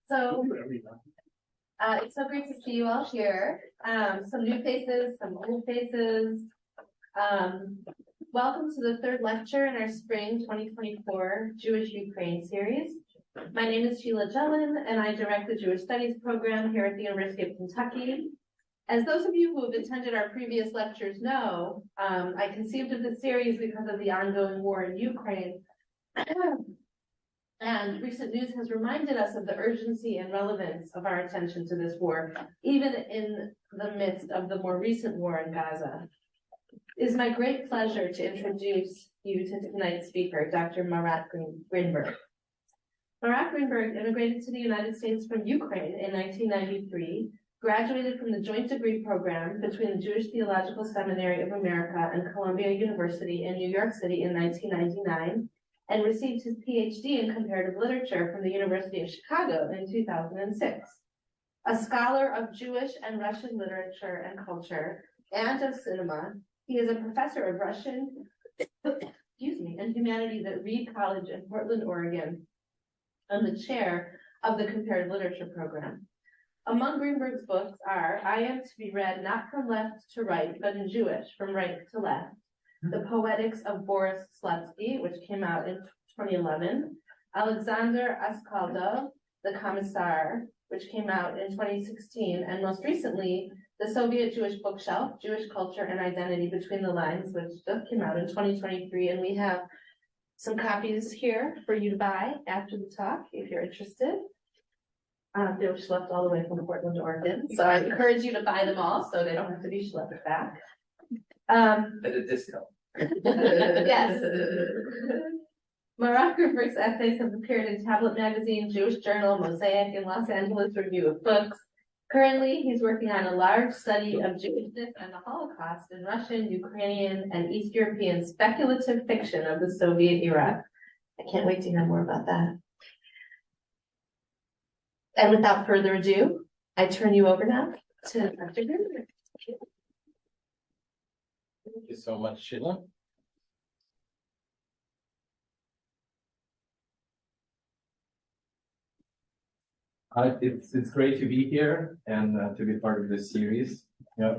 So it's so great to see you all here. Some new faces, some old faces. Welcome to the third lecture in our spring 2024 Jewish Ukraine series. My name is Sheila Jellin, and I direct the Jewish Studies program here at the University of Kentucky. As those of you who have attended our previous lectures know, I conceived of this series because of the ongoing war in Ukraine. And recent news has reminded us of the urgency and relevance of our attention to this war, even in the midst of the more recent war in Gaza. It is my great pleasure to introduce you to tonight's speaker, Dr. Marat Grinberg. Marat Grinberg immigrated to the United States from Ukraine in 1993, graduated from the joint degree program between the Jewish Theological Seminary of America and Columbia University in New York City in 1999, and received his PhD in comparative literature from the University of Chicago in 2006. A scholar of Jewish and Russian literature and culture and of cinema, he is a professor of Russian and humanities at Reed College in Portland, Oregon, and the chair of the comparative literature program. Among Grinberg's books are I Am to be read not from left to right, but in Jewish, from right to left, The Poetics of Boris Slutsky, which came out in 2011, Alexander Askaldo, The Commissar, which came out in 2016, and most recently, The Soviet Jewish Bookshelf, Jewish Culture and Identity Between the Lines, which just came out in 2023, and we have some copies here for you to buy after the talk, if you're interested. They were schlepped all the way from Portland, Oregon, so I encourage you to buy them all so they don't have to be schlepped back. At a discount. Yes. Marat Grinberg's essays have appeared in Tablet Magazine, Jewish Journal, Mosaic, and Los Angeles Review of Books. Currently, he's working on a large study of Jewishness and the Holocaust in Russian, Ukrainian, and East European speculative fiction of the Soviet era. I can't wait to hear more about that. And without further ado, I turn you over now to Dr. Grinberg. Thank you so much, Sheila. It's great to be here and to be part of this series. Yeah.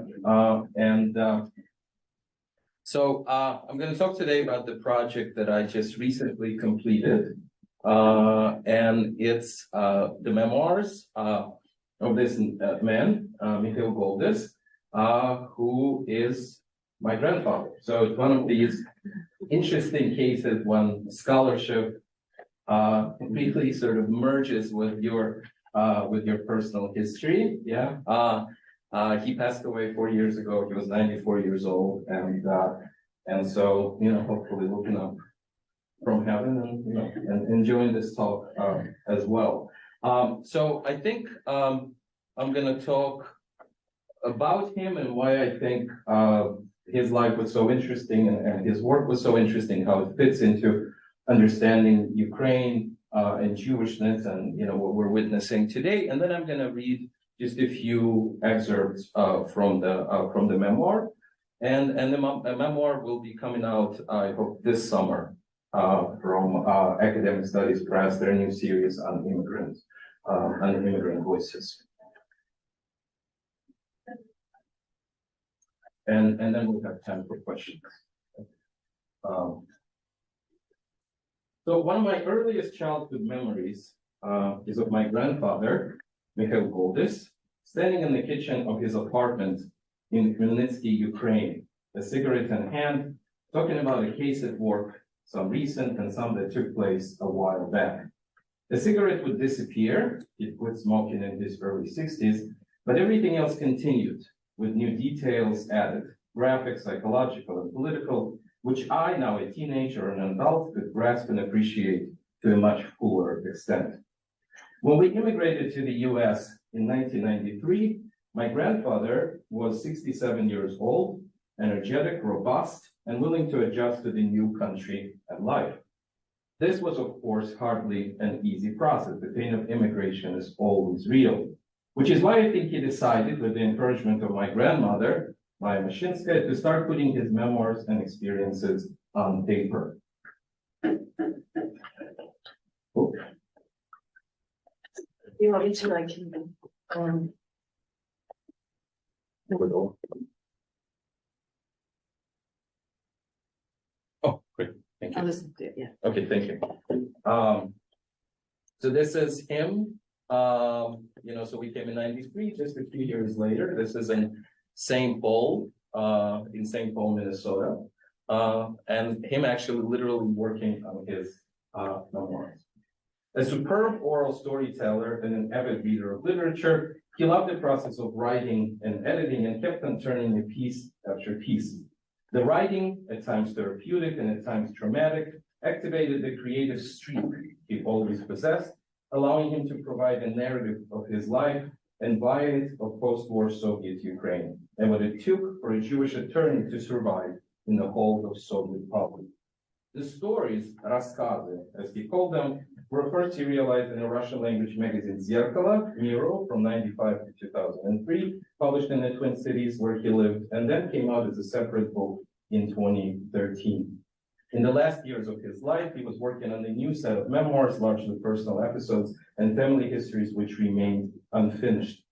So I'm going to talk today about the project that I just recently completed. And it's the memoirs of this man, Mikhail Goldis, who is my grandfather. So it's one of these interesting cases when scholarship completely sort of merges with your personal history. Yeah. He passed away 4 years ago. He was 94 years old, and so hopefully looking up from heaven and enjoying this talk as well. So I think I'm going to talk about him and why I think his life was so interesting and his work was so interesting, how it fits into understanding Ukraine and Jewishness and what we're witnessing today. And then I'm going to read just a few excerpts from the memoir, and the memoir will be coming out, I hope, this summer. From Academic Studies Press, their new series on immigrant voices. And then we'll have time for questions. So one of my earliest childhood memories is of my grandfather, Mikhail Goldis, standing in the kitchen of his apartment in Khmelnytsky, Ukraine, a cigarette in hand, talking about a case at work, some recent and some that took place a while back. The cigarette would disappear. He'd quit smoking in his early 60s, but everything else continued with new details added, graphic, psychological, and political, which I, now a teenager and an adult, could grasp and appreciate to a much fuller extent. When we immigrated to the US in 1993, my grandfather was 67 years old, energetic, robust, and willing to adjust to the new country and life. This was, of course, hardly an easy process. The pain of immigration is always real, which is why I think he decided, with the encouragement of my grandmother, Maya Mashinskaya, to start putting his memoirs and experiences on paper. You want me to like, Oh, great, thank you. I'll just do it, yeah. Okay, thank you. So this is him, so we came in 93, just a few years later. This is in St. Paul, Minnesota. And him actually literally working on his memoirs. A superb oral storyteller and an avid reader of literature, he loved the process of writing and editing and kept on turning a piece after piece. The writing, at times therapeutic and at times traumatic, activated the creative streak he always possessed, allowing him to provide a narrative of his life and via it of post-war Soviet Ukraine, and what it took for a Jewish attorney to survive in the hold of Soviet poverty. The stories, рассказы, as he called them, were first serialized in a Russian language magazine Zerkalo, Miro, from 95 to 2003, published in the Twin Cities where he lived, and then came out as a separate book in 2013. In the last years of his life, he was working on a new set of memoirs, largely personal episodes and family histories, which remained unfinished.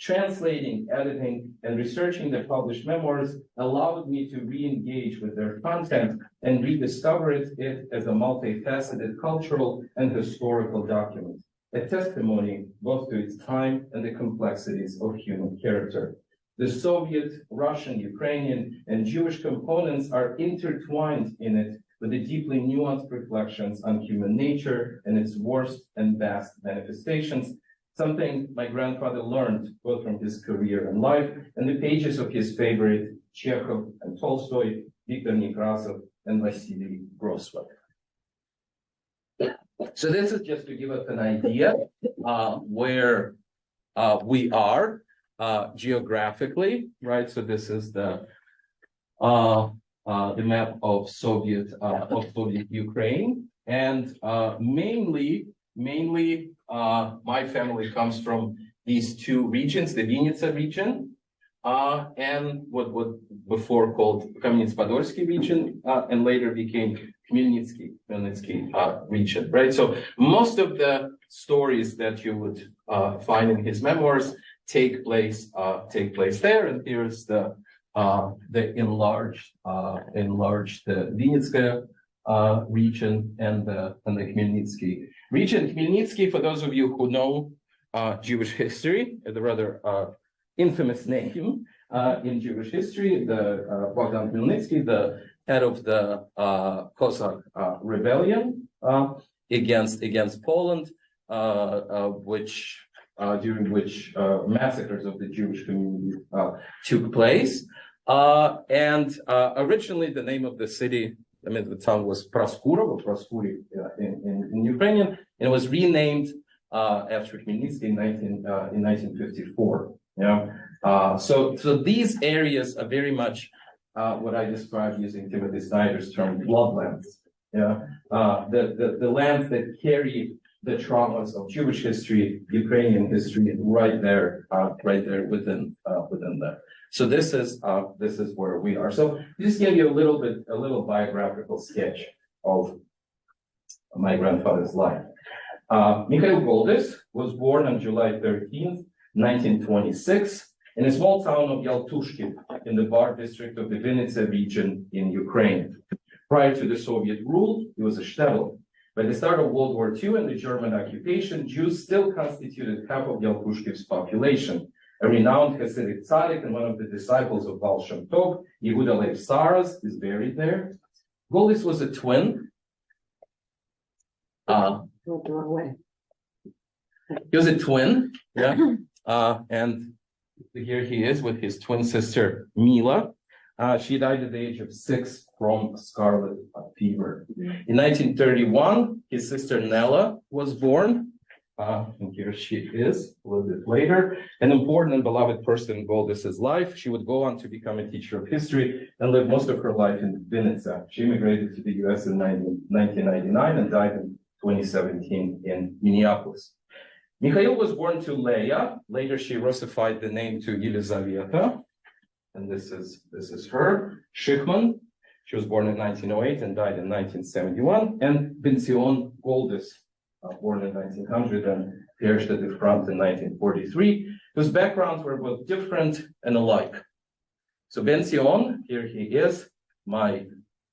Translating, editing, and researching the published memoirs allowed me to re-engage with their content and rediscover it as a multifaceted cultural and historical document, a testimony both to its time and the complexities of human character. The Soviet, Russian, Ukrainian, and Jewish components are intertwined in it with the deeply nuanced reflections on human nature and its worst and best manifestations, something my grandfather learned both from his career and life and the pages of his favorite Chekhov and Tolstoy, Viktor Nekrasov, and Vasily Grossman. So this is just to give us an idea where we are geographically, right? So this is the map of Soviet Ukraine, and mainly my family comes from these two regions, the Vinnytsia region, and what before called Kamenets-Podolsky region, and later became Khmelnytsky region, right? So most of the stories that you would find in his memoirs take place there, and here's the enlarged Vinnytsia region and the Khmelnytsky region. Khmelnytsky, for those of you who know Jewish history, the rather infamous name in Jewish history, the Bogdan Khmelnytsky, the head of the Cossack rebellion against Poland, during which massacres of the Jewish community took place. And originally, the name of the city, the town was Praskurov, or Praskuri in Ukrainian, and it was renamed after Khmelnytsky in 1954. So these areas are very much what I describe using Timothy Snyder's term, bloodlands. The lands that carry the traumas of Jewish history, Ukrainian history, right there within that. So this is where we are. So just give you a little biographical sketch of my grandfather's life. Mikhail Goldis was born on July 13th, 1926, in a small town of Yaltushki in the Bar district of the Vinnytsia region in Ukraine. Prior to the Soviet rule, he was a shtetl. By the start of World War II and the German occupation, Jews still constituted half of Yaltushkiv's population. A renowned Hasidic tzaddik and one of the disciples of Baal Shem Tov, Yehuda Leib Saras, is buried there. Goldis was a twin. He was a twin, and here he is with his twin sister, Mila. She died at the age of 6 from scarlet fever. In 1931, his sister Nella was born. And here she is a little bit later. An important and beloved person in Goldis's life. She would go on to become a teacher of history and live most of her life in Vinnytsia. She immigrated to the US in 1999 and died in 2017 in Minneapolis. Mikhail was born to Leah. Later, she Russified the name to Yelizaveta. And this is her. Shichman. She was born in 1908 and died in 1971. And Benzion Goldis, born in 1900 and perished at the front in 1943, whose backgrounds were both different and alike. So Ben Sion, here he is, my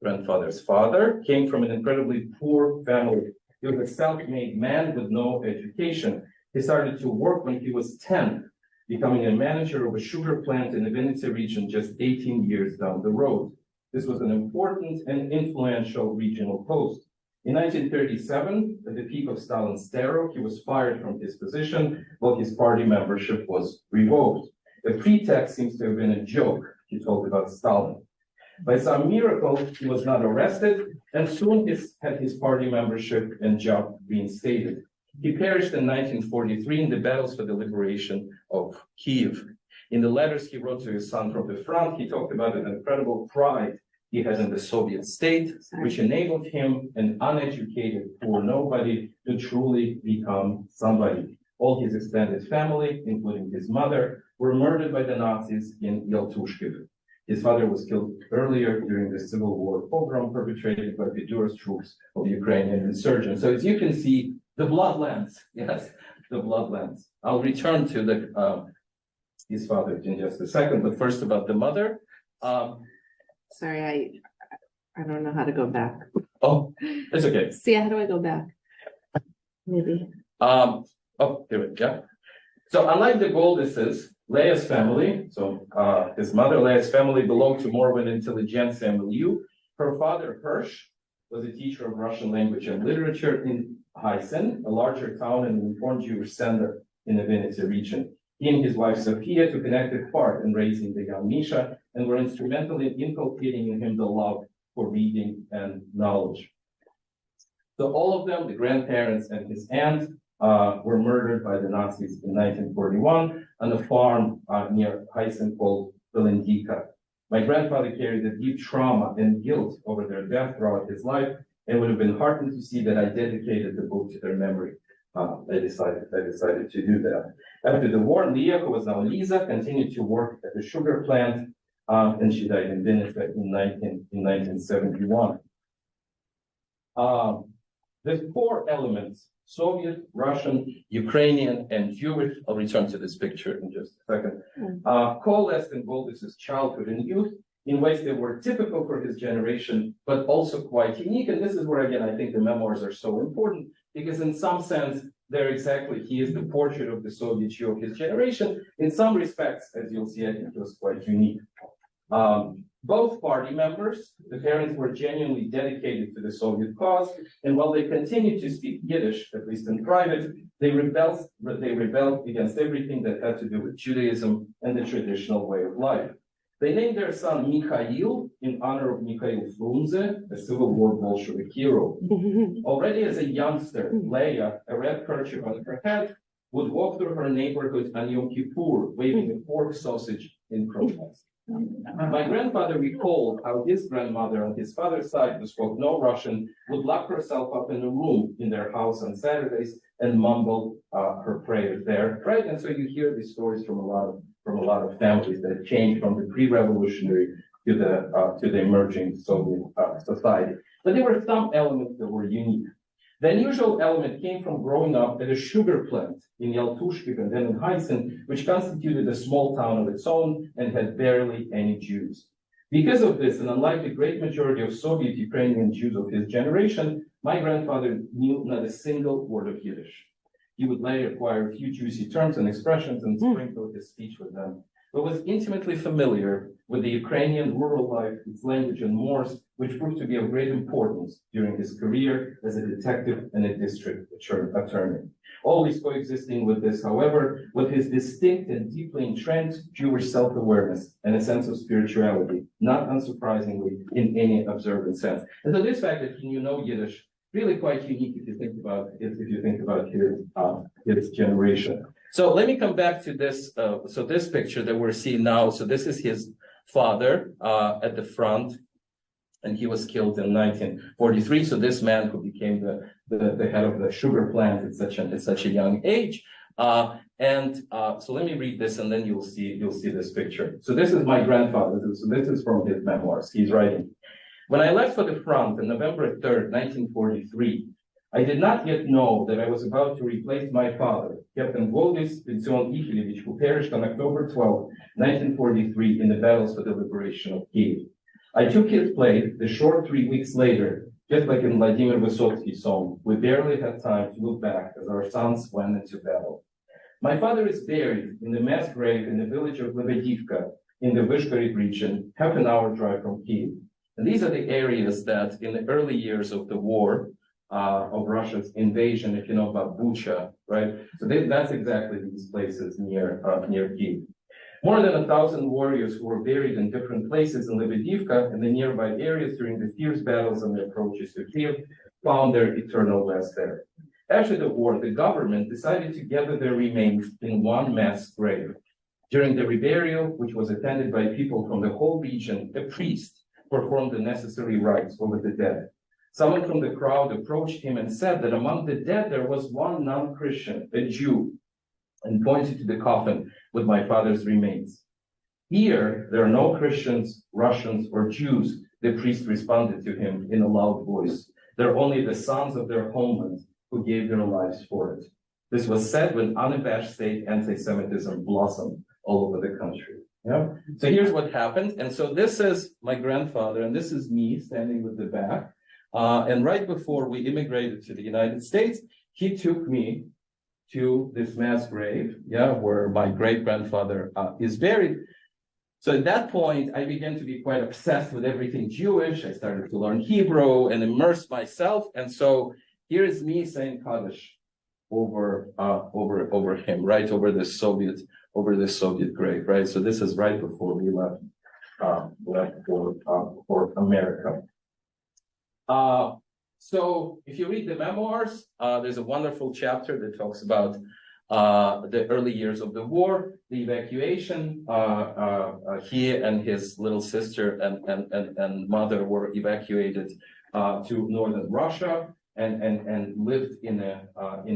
grandfather's father, came from an incredibly poor family. He was a self-made man with no education. He started to work when he was 10, becoming a manager of a sugar plant in the Vinnytsia region just 18 years down the road. This was an important and influential regional post. In 1937, at the peak of Stalin's terror, he was fired from his position while his party membership was revoked. The pretext seems to have been a joke he told about Stalin. By some miracle, he was not arrested and soon had his party membership and job reinstated. He perished in 1943 in the battles for the liberation of Kiev. In the letters he wrote to his son from the front, he talked about an incredible pride he had in the Soviet state, which enabled him, an uneducated poor nobody, to truly become somebody. All his extended family, including his mother, were murdered by the Nazis in Yaltushkiv. His father was killed earlier during the Civil War pogrom perpetrated by the Duras troops of Ukrainian insurgents. So as you can see, the bloodlands, yes, the bloodlands. I'll return to his father in just a second, but first about the mother. Sorry, I don't know how to go back. Oh, it's okay. See, how do I go back? Maybe. Oh, here we go. So unlike the Goldises, Leah's family, his mother Leah's family belonged to more of an intelligentsia milieu. Her father, Hirsch, was a teacher of Russian language and literature in Heisen, a larger town and an important Jewish center in the Vinnytsia region. He and his wife Sophia took an active part in raising the young Misha and were instrumental in inculcating in him the love for reading and knowledge. So all of them, the grandparents and his aunt, were murdered by the Nazis in 1941 on a farm near Heisen called Velendika. My grandfather carried a deep trauma and guilt over their death throughout his life, and would have been heartened to see that I dedicated the book to their memory. I decided to do that. After the war, Leah, who was now Lisa, continued to work at the sugar plant, and she died in Vinnytsia in 1971. There's four elements: Soviet, Russian, Ukrainian, and Jewish. I'll return to this picture in just a second. Coalesced in Goldis' childhood and youth in ways that were typical for his generation, but also quite unique. And this is where, again, I think the memoirs are so important, because in some sense, he is the portrait of the Soviet Jew of his generation. In some respects, as you'll see, I think it was quite unique. Both party members, the parents, were genuinely dedicated to the Soviet cause, and while they continued to speak Yiddish, at least in private, they rebelled against everything that had to do with Judaism and the traditional way of life. They named their son Mikhail in honor of Mikhail Frunze, a Civil War Bolshevik hero. Already as a youngster, Leah, a red kerchief on her head, would walk through her neighborhood on Yom Kippur, waving a pork sausage in protest. My grandfather recalled how his grandmother on his father's side, who spoke no Russian, would lock herself up in a room in their house on Saturdays and mumble her prayers there, right? And so you hear these stories from a lot of families that changed from the pre-revolutionary to the emerging Soviet society. But there were some elements that were unique. The unusual element came from growing up at a sugar plant in Yaltushkiv and then in Heisen, which constituted a small town of its own and had barely any Jews. Because of this, and unlike the great majority of Soviet Ukrainian Jews of his generation, my grandfather knew not a single word of Yiddish. He would later acquire a few juicy terms and expressions and sprinkle his speech with them, but was intimately familiar with the Ukrainian rural life, its language and mores, which proved to be of great importance during his career as a detective and a district attorney. Always coexisting with this, however, with his distinct and deeply entrenched Jewish self-awareness and a sense of spirituality, not unsurprisingly in any observant sense. And so this fact that he knew no Yiddish, really quite unique if you think about his generation. So let me come back to this. So this picture that we're seeing now. So this is his father at the front, and he was killed in 1943. So this man who became the head of the sugar plant at such a young age. So let me read this, and then you'll see this picture. So this is my grandfather. So this is from his memoirs. He's writing. When I left for the front on November 3rd, 1943, I did not yet know that I was about to replace my father, Captain Goldis Ichilevich, who perished on October 12, 1943, in the battles for the liberation of Kiev. I took his place the short 3 weeks later, just like in Vladimir Vysotsky's song, we barely had time to look back as our sons went into battle. My father is buried in the mass grave in the village of Lebedivka in the Vyshgorod region, half an hour drive from Kiev. And these are the areas that in the early years of the war, of Russia's invasion, if you know about Bucha, right? So that's exactly these places near Kiev. More than 1,000 warriors who were buried in different places in Lebedivka and the nearby areas during the fierce battles on the approaches to Kiev found their eternal rest there. After the war, the government decided to gather their remains in one mass grave. During the reburial, which was attended by people from the whole region, a priest performed the necessary rites over the dead. Someone from the crowd approached him and said that among the dead there was one non-Christian, a Jew, and pointed to the coffin with my father's remains. Here, there are no Christians, Russians, or Jews, the priest responded to him in a loud voice. They're only the sons of their homeland who gave their lives for it. This was said when unabashed state anti-Semitism blossomed all over the country. Yeah. So here's what happened. And so this is my grandfather, and this is me standing with the back. And right before we immigrated to the United States, he took me to this mass grave, where my great-grandfather is buried. So at that point, I began to be quite obsessed with everything Jewish. I started to learn Hebrew and immerse myself. And so here is me saying Kaddish over him, right, over this Soviet grave, right? So this is right before we left for America. So if you read the memoirs, there's a wonderful chapter that talks about the early years of the war, the evacuation. He and his little sister and mother were evacuated to northern Russia and lived in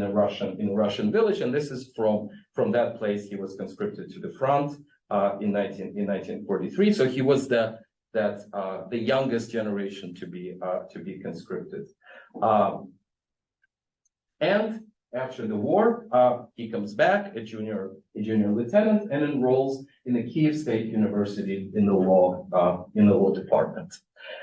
a Russian village. And this is from that place he was conscripted to the front in 1943. So he was the youngest generation to be conscripted. And after the war, he comes back a junior lieutenant and enrolls in the Kiev State University in the law department.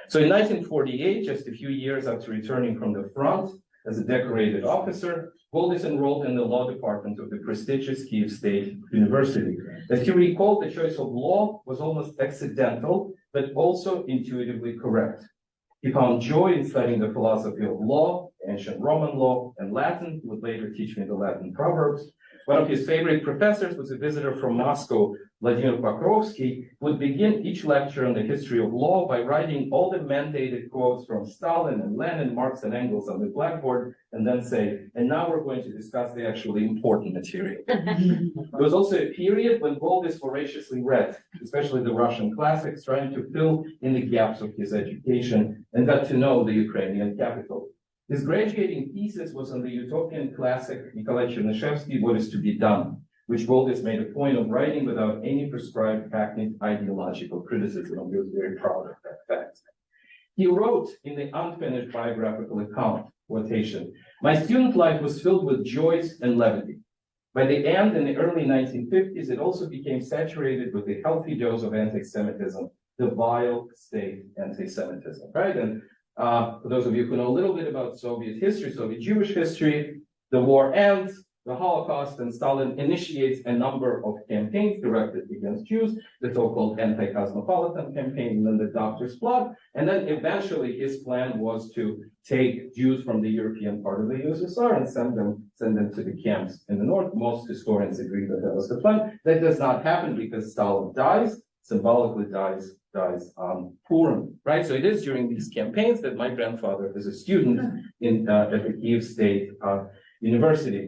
So in 1948, just a few years after returning from the front as a decorated officer, Goldis enrolled in the law department of the prestigious Kiev State University. As you recall, the choice of law was almost accidental, but also intuitively correct. He found joy in studying the philosophy of law, ancient Roman law, and Latin. He would later teach me the Latin proverbs. One of his favorite professors was a visitor from Moscow, Vladimir Pokrovsky, who would begin each lecture on the history of law by writing all the mandated quotes from Stalin and Lenin, Marx and Engels on the blackboard, and then say, and now we're going to discuss the actually important material. There was also a period when Goldis voraciously read, especially the Russian classics, trying to fill in the gaps of his education and got to know the Ukrainian capital. His graduating thesis was on the utopian classic Mikhail Chernyshevsky, What is to be Done, which Goldis made a point of writing without any prescribed hackneyed ideological criticism, and he was very proud of that fact. He wrote in the unfinished biographical account, quotation, "My student life was filled with joys and levity. By the end, in the early 1950s, it also became saturated with a healthy dose of anti-Semitism, the vile state anti-Semitism," right? And for those of you who know a little bit about Soviet history, Soviet Jewish history, the war ends, the Holocaust, and Stalin initiates a number of campaigns directed against Jews, the so-called anti-cosmopolitan campaign, and then the Doctor's Plot. And then eventually his plan was to take Jews from the European part of the USSR and send them to the camps in the north. Most historians agree that that was the plan. That does not happen because Stalin symbolically dies on Purim, right? So it is during these campaigns that my grandfather is a student at the Kiev State University.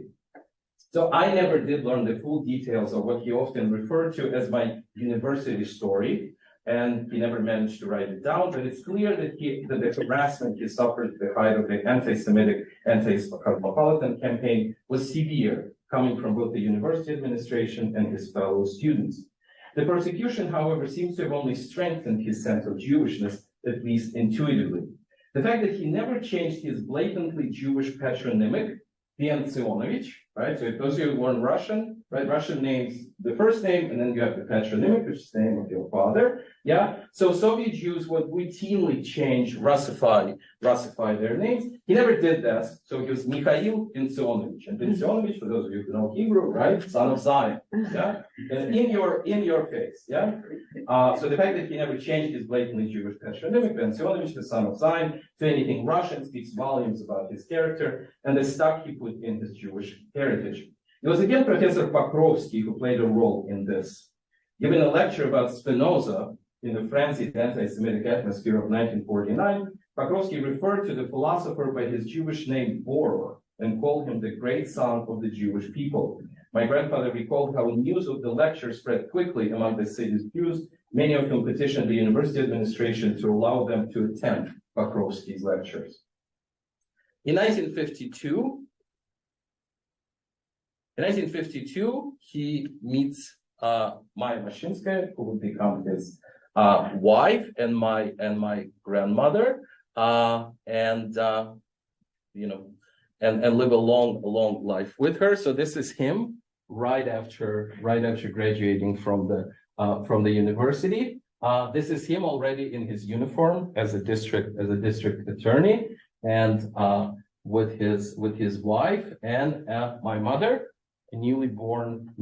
So I never did learn the full details of what he often referred to as my university story, and he never managed to write it down, but it's clear that the harassment he suffered at the height of the anti-Semitic, anti-cosmopolitan campaign was severe, coming from both the university administration and his fellow students. The persecution, however, seems to have only strengthened his sense of Jewishness, at least intuitively. The fact that he never changed his blatantly Jewish patronymic, Piantsionovich, right? So those of you who learn Russian, right? Russian names, the first name, and then you have the patronymic, which is the name of your father. Yeah. So Soviet Jews would routinely change, Russify their names. He never did that. So he was Mikhail Piantsionovich. And Piantsionovich, for those of you who know Hebrew, right? Son of Zion. Yeah. And in your face. Yeah. So the fact that he never changed his blatantly Jewish patronymic, Piantsionovich, the son of Zion, to anything Russian speaks volumes about his character and the stock he put in his Jewish heritage. It was again Professor Pokrovsky who played a role in this. Giving a lecture about Spinoza in the frenzied anti-Semitic atmosphere of 1949, Pokrovsky referred to the philosopher by his Jewish name Borer and called him the great son of the Jewish people. My grandfather recalled how news of the lecture spread quickly among the city's Jews, many of whom petitioned the university administration to allow them to attend Pokrovsky's lectures. In 1952, he meets Maya Mashinskaya, who would become his wife and my grandmother, and live a long life with her. So this is him right after graduating from the university. This is him already in his uniform as a district attorney, and with his wife and my mother, a newly born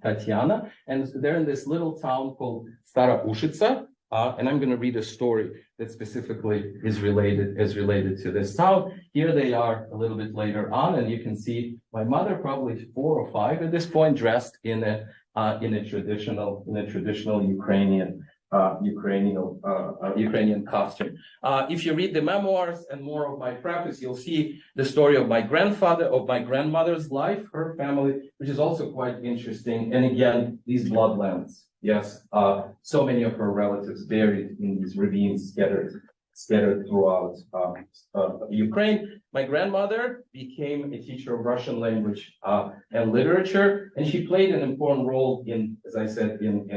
Tatiana, and they're in this little town called Stara Ushitsa, and I'm going to read a story that specifically is related to this town. Here they are a little bit later on, and you can see my mother, probably 4 or 5 at this point, dressed in a traditional Ukrainian costume. If you read the memoirs and more of my preface, you'll see the story of my grandmother's life, her family, which is also quite interesting. And again, these bloodlands, yes, so many of her relatives buried in these ravines scattered throughout Ukraine. My grandmother became a teacher of Russian language and literature, and she played an important role in, as I said, in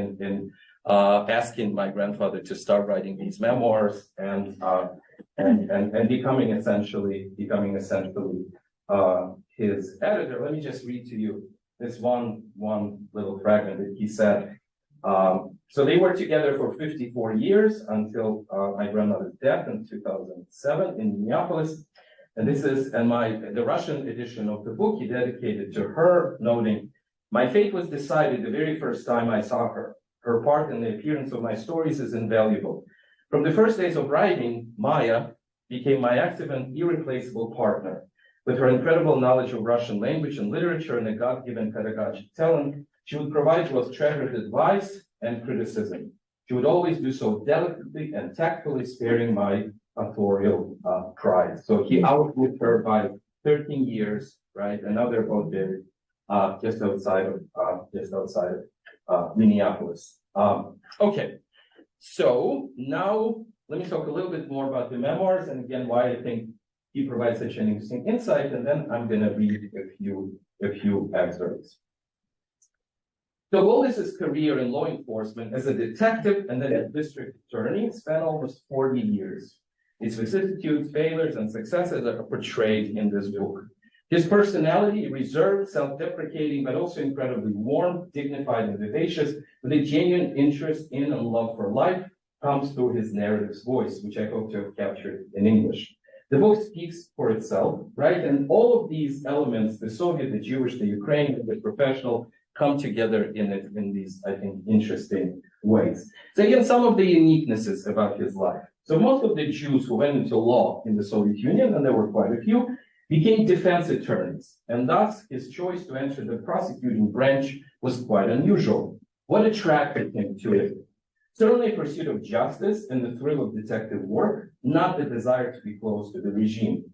asking my grandfather to start writing these memoirs and becoming essentially his editor. Let me just read to you this one little fragment that he said. So they were together for 54 years until my grandmother's death in 2007 in Minneapolis. And this is the Russian edition of the book he dedicated to her, noting, "My fate was decided the very first time I saw her. Her part in the appearance of my stories is invaluable. From the first days of writing, Maya became my active and irreplaceable partner. With her incredible knowledge of Russian language and literature and a God-given pedagogic talent, she would provide both treasured advice and criticism. She would always do so delicately and tactfully, sparing my authorial pride." So he outlived her by 13 years, right? Another boat there, just outside of Minneapolis. Okay, so now let me talk a little bit more about the memoirs and again why I think he provides such an interesting insight, and then I'm going to read a few excerpts. So Goldis' career in law enforcement as a detective and then a district attorney spanned almost 40 years. Its vicissitudes, failures, and successes are portrayed in this book. His personality, reserved, self-deprecating, but also incredibly warm, dignified, and vivacious, with a genuine interest in and love for life, comes through his narrative's voice, which I hope to have captured in English. The book speaks for itself, right? And all of these elements, the Soviet, the Jewish, the Ukrainian, the professional, come together in these, I think, interesting ways. So again, some of the uniquenesses about his life. So most of the Jews who went into law in the Soviet Union, and there were quite a few, became defense attorneys, and thus his choice to enter the prosecuting branch was quite unusual. What attracted him to it? Certainly a pursuit of justice and the thrill of detective work, not the desire to be close to the regime.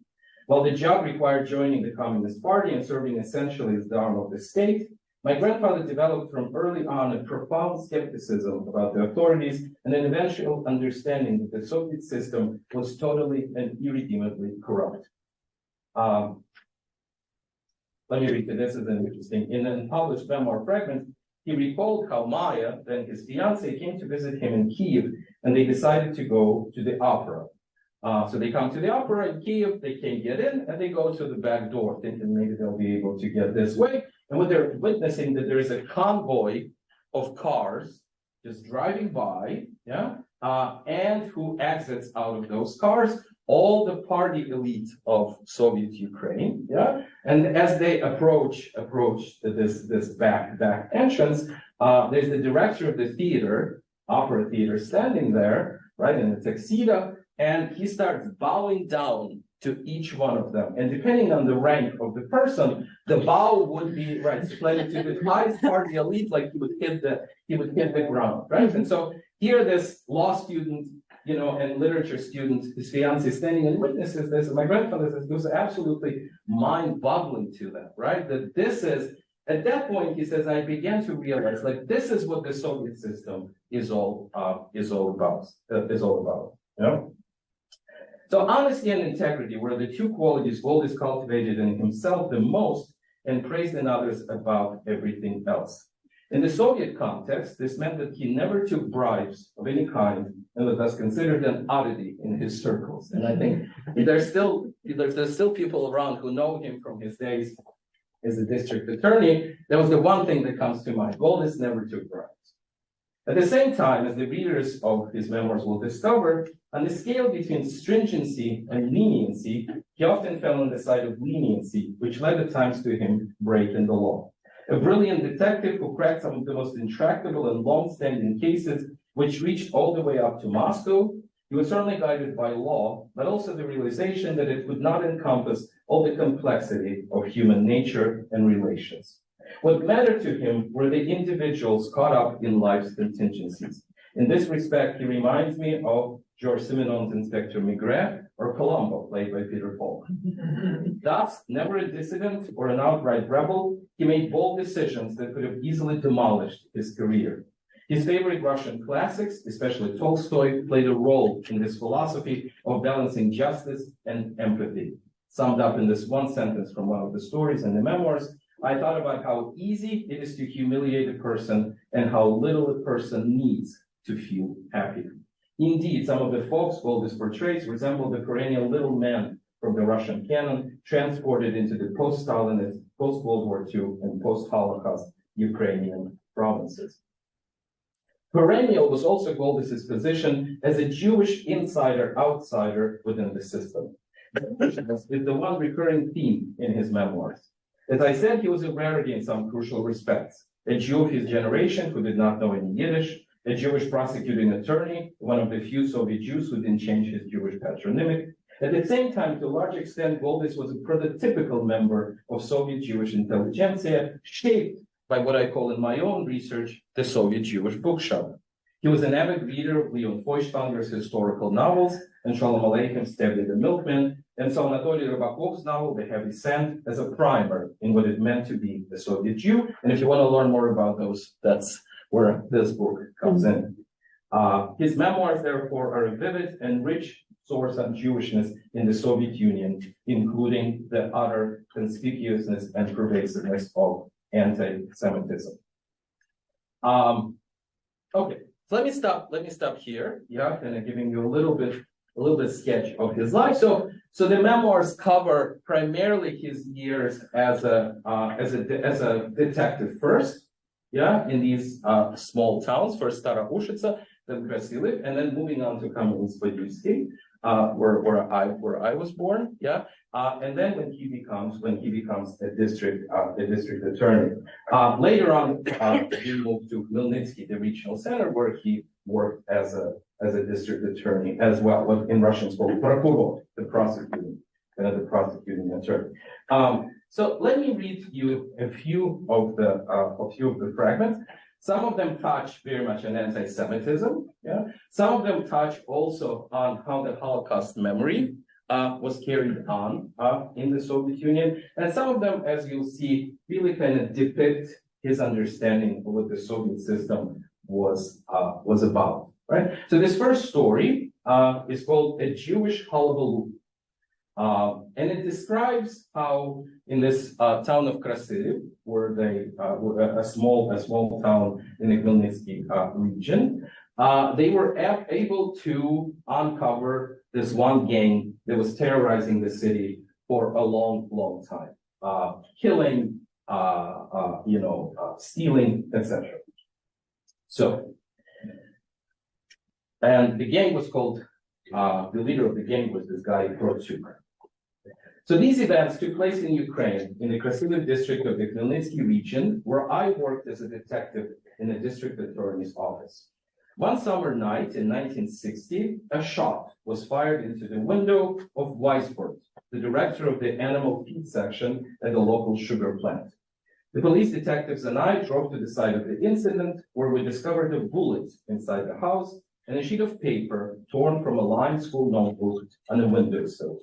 While the job required joining the Communist Party and serving essentially as the arm of the state, my grandfather developed from early on a profound skepticism about the authorities and an eventual understanding that the Soviet system was totally and irredeemably corrupt. Let me read you. This is an interesting. In an unpublished memoir fragment, he recalled how Maya, then his fiancée, came to visit him in Kyiv, and they decided to go to the opera. So they come to the opera in Kiev, they can't get in, and they go to the back door, thinking maybe they'll be able to get this way. And what they're witnessing that there is a convoy of cars just driving by, and who exits out of those cars? All the party elite of Soviet Ukraine, And as they approach this back entrance, there's the director of the theater, opera theater, standing there, right, in a tuxedo, and he starts bowing down to each one of them. And depending on the rank of the person, the bow would be right splendid to the highest party elite, like he would hit the ground, right? And so here, this law student, and literature student, his fiancée, standing and witnesses this. And my grandfather says it was absolutely mind-boggling to them, right? That this is, at that point, he says, I began to realize, like, this is what the Soviet system is all about. So honesty and integrity were the two qualities Goldis cultivated in himself the most and praised in others above everything else. In the Soviet context, this meant that he never took bribes of any kind and was thus considered an oddity in his circles. And I think there's still people around who know him from his days as a district attorney. That was the one thing that comes to mind. Goldis never took bribes. At the same time, as the readers of his memoirs will discover, on the scale between stringency and leniency, he often fell on the side of leniency, which led at times to him breaking the law. A brilliant detective who cracked some of the most intractable and long-standing cases, which reached all the way up to Moscow, he was certainly guided by law, but also the realization that it could not encompass all the complexity of human nature and relations. What mattered to him were the individuals caught up in life's contingencies. In this respect, he reminds me of George Simenon's Inspector Maigret or Colombo, played by Peter Falk. Thus, never a dissident or an outright rebel, he made bold decisions that could have easily demolished his career. His favorite Russian classics, especially Tolstoy, played a role in this philosophy of balancing justice and empathy. Summed up in this one sentence from one of the stories in the memoirs, I thought about how easy it is to humiliate a person and how little a person needs to feel happy. Indeed, some of the folks Goldis portrays resemble the perennial little man from the Russian canon, transported into the post-Stalinist, post-World War II, and post-Holocaust Ukrainian provinces. Perennial was also Goldis's position as a Jewish insider-outsider within the system. This is the one recurring theme in his memoirs. As I said, he was a rarity in some crucial respects. A Jew of his generation who did not know any Yiddish, a Jewish prosecuting attorney, one of the few Soviet Jews who didn't change his Jewish patronymic. At the same time, to a large extent, Goldis was a prototypical member of Soviet Jewish intelligentsia, shaped by what I call in my own research, the Soviet Jewish bookshop. He was an avid reader of Leon Feuchtanger's historical novels and Shalom Aleichem Stevie the Milkman, and saw Anatoly Rybakov's novel, The Heavy Sand, as a primer in what it meant to be a Soviet Jew. And if you want to learn more about those, that's where this book comes in. His memoirs, therefore, are a vivid and rich source on Jewishness in the Soviet Union, including the utter conspicuousness and pervasiveness of anti-Semitism. Okay, so let me stop here. Kind of giving you a little bit sketch of his life. So the memoirs cover primarily his years as a detective first, in these small towns, first Stara Ushitsa, then Krasilev, and then moving on to Kamenets-Podilsky, where I was born, and then when he becomes a district attorney. Later on, he moved to Khmelnytsky, the regional center, where he worked as a district attorney as well, what in Russian is called prokuror, the prosecuting attorney. So let me read you a few of the fragments. Some of them touch very much on anti-Semitism. Some of them touch also on how the Holocaust memory was carried on in the Soviet Union, and some of them, as you'll see, really kind of depict his understanding of what the Soviet system was about. Right. So this first story is called A Jewish Hullabaloo. And it describes how in this town of Krasilev, where they were a small town in the Khmelnytsky region, they were able to uncover this one gang that was terrorizing the city for a long, long time, killing, stealing, etc. So, and the gang was called, the leader of the gang was this guy, Protyuk. So these events took place in Ukraine, in the Krasivy district of the Khmelnytsky region, where I worked as a detective in the district attorney's office. One summer night in 1960, a shot was fired into the window of Weisbord, the director of the animal feed section at the local sugar plant. The police detectives and I drove to the site of the incident, where we discovered a bullet inside the house and a sheet of paper torn from a lined school notebook on a windowsill.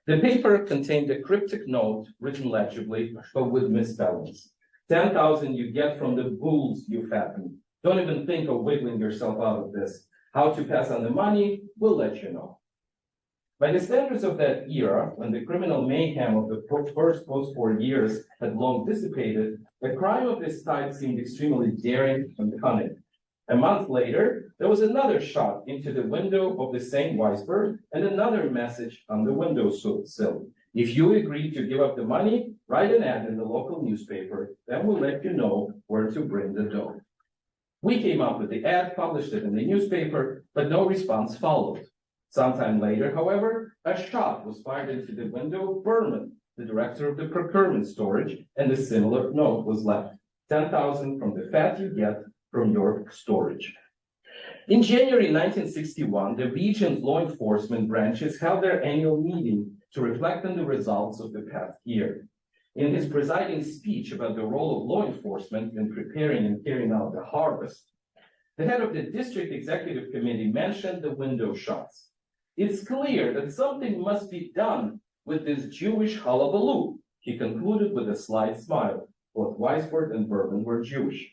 The paper contained a cryptic note written legibly, but with misspellings. 10,000 you get from the bulls you fatten. Don't even think of wiggling yourself out of this. How to pass on the money, we'll let you know. By the standards of that era, when the criminal mayhem of the first post-war years had long dissipated, a crime of this type seemed extremely daring and cunning. A month later, there was another shot into the window of the same Weisberg and another message on the windowsill. If you agree to give up the money, write an ad in the local newspaper, then we'll let you know where to bring the dough. We came up with the ad, published it in the newspaper, but no response followed. Sometime later, however, a shot was fired into the window of Berman, the director of the procurement storage, and a similar note was left. 10,000 from the fat you get from your storage. In January 1961, the region's law enforcement branches held their annual meeting to reflect on the results of the past year. In his presiding speech about the role of law enforcement in preparing and carrying out the harvest, the head of the district executive committee mentioned the window shots. It's clear that something must be done with this Jewish hullabaloo, he concluded with a slight smile. Both Weisbord and Berman were Jewish.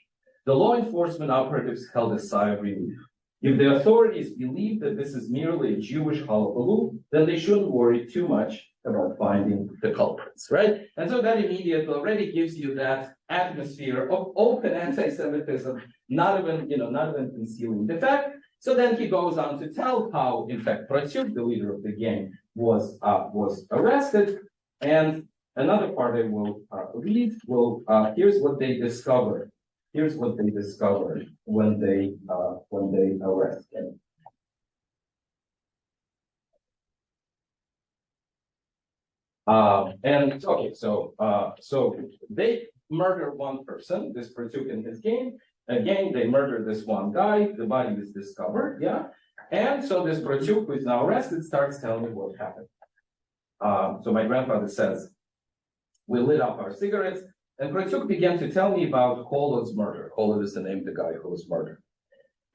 The law enforcement operatives held a sigh of relief. If the authorities believe that this is merely a Jewish hullabaloo, then they shouldn't worry too much about finding the culprits, right? And so that immediately already gives you that atmosphere of open anti-Semitism, not even concealing the fact. So then he goes on to tell how, in fact, Protyuk, the leader of the gang, was arrested. And another part I will read. Here's what they discovered. Here's what they discovered when they arrested him. So they murder one person, this Protyuk and his gang. Again, they murder this one guy. The body is discovered, yeah. And so this Protyuk, who is now arrested, starts telling me what happened. So my grandfather says, we lit up our cigarettes, and Protyuk began to tell me about Holod's murder. Holod is the name of the guy who was murdered.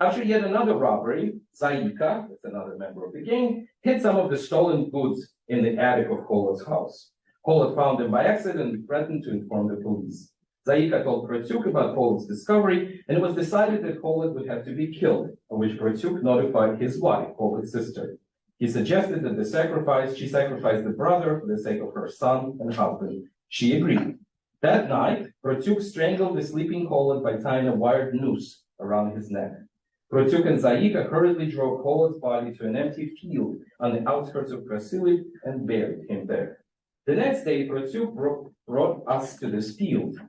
After yet another robbery, Zaika, that's another member of the gang, hid some of the stolen goods in the attic of Holod's house. Holod found them by accident and threatened to inform the police. Zaika told Protyuk about Holod's discovery, and it was decided that Holod would have to be killed, on which Protyuk notified his wife, Holod's sister. He suggested that she sacrifice the brother for the sake of her son and husband. She agreed. That night, Protyuk strangled the sleeping Holod by tying a wired noose around his neck. Protyuk and Zaika hurriedly drove Holod's body to an empty field on the outskirts of Krasivy and buried him there. The next day, Protyuk brought us to this field.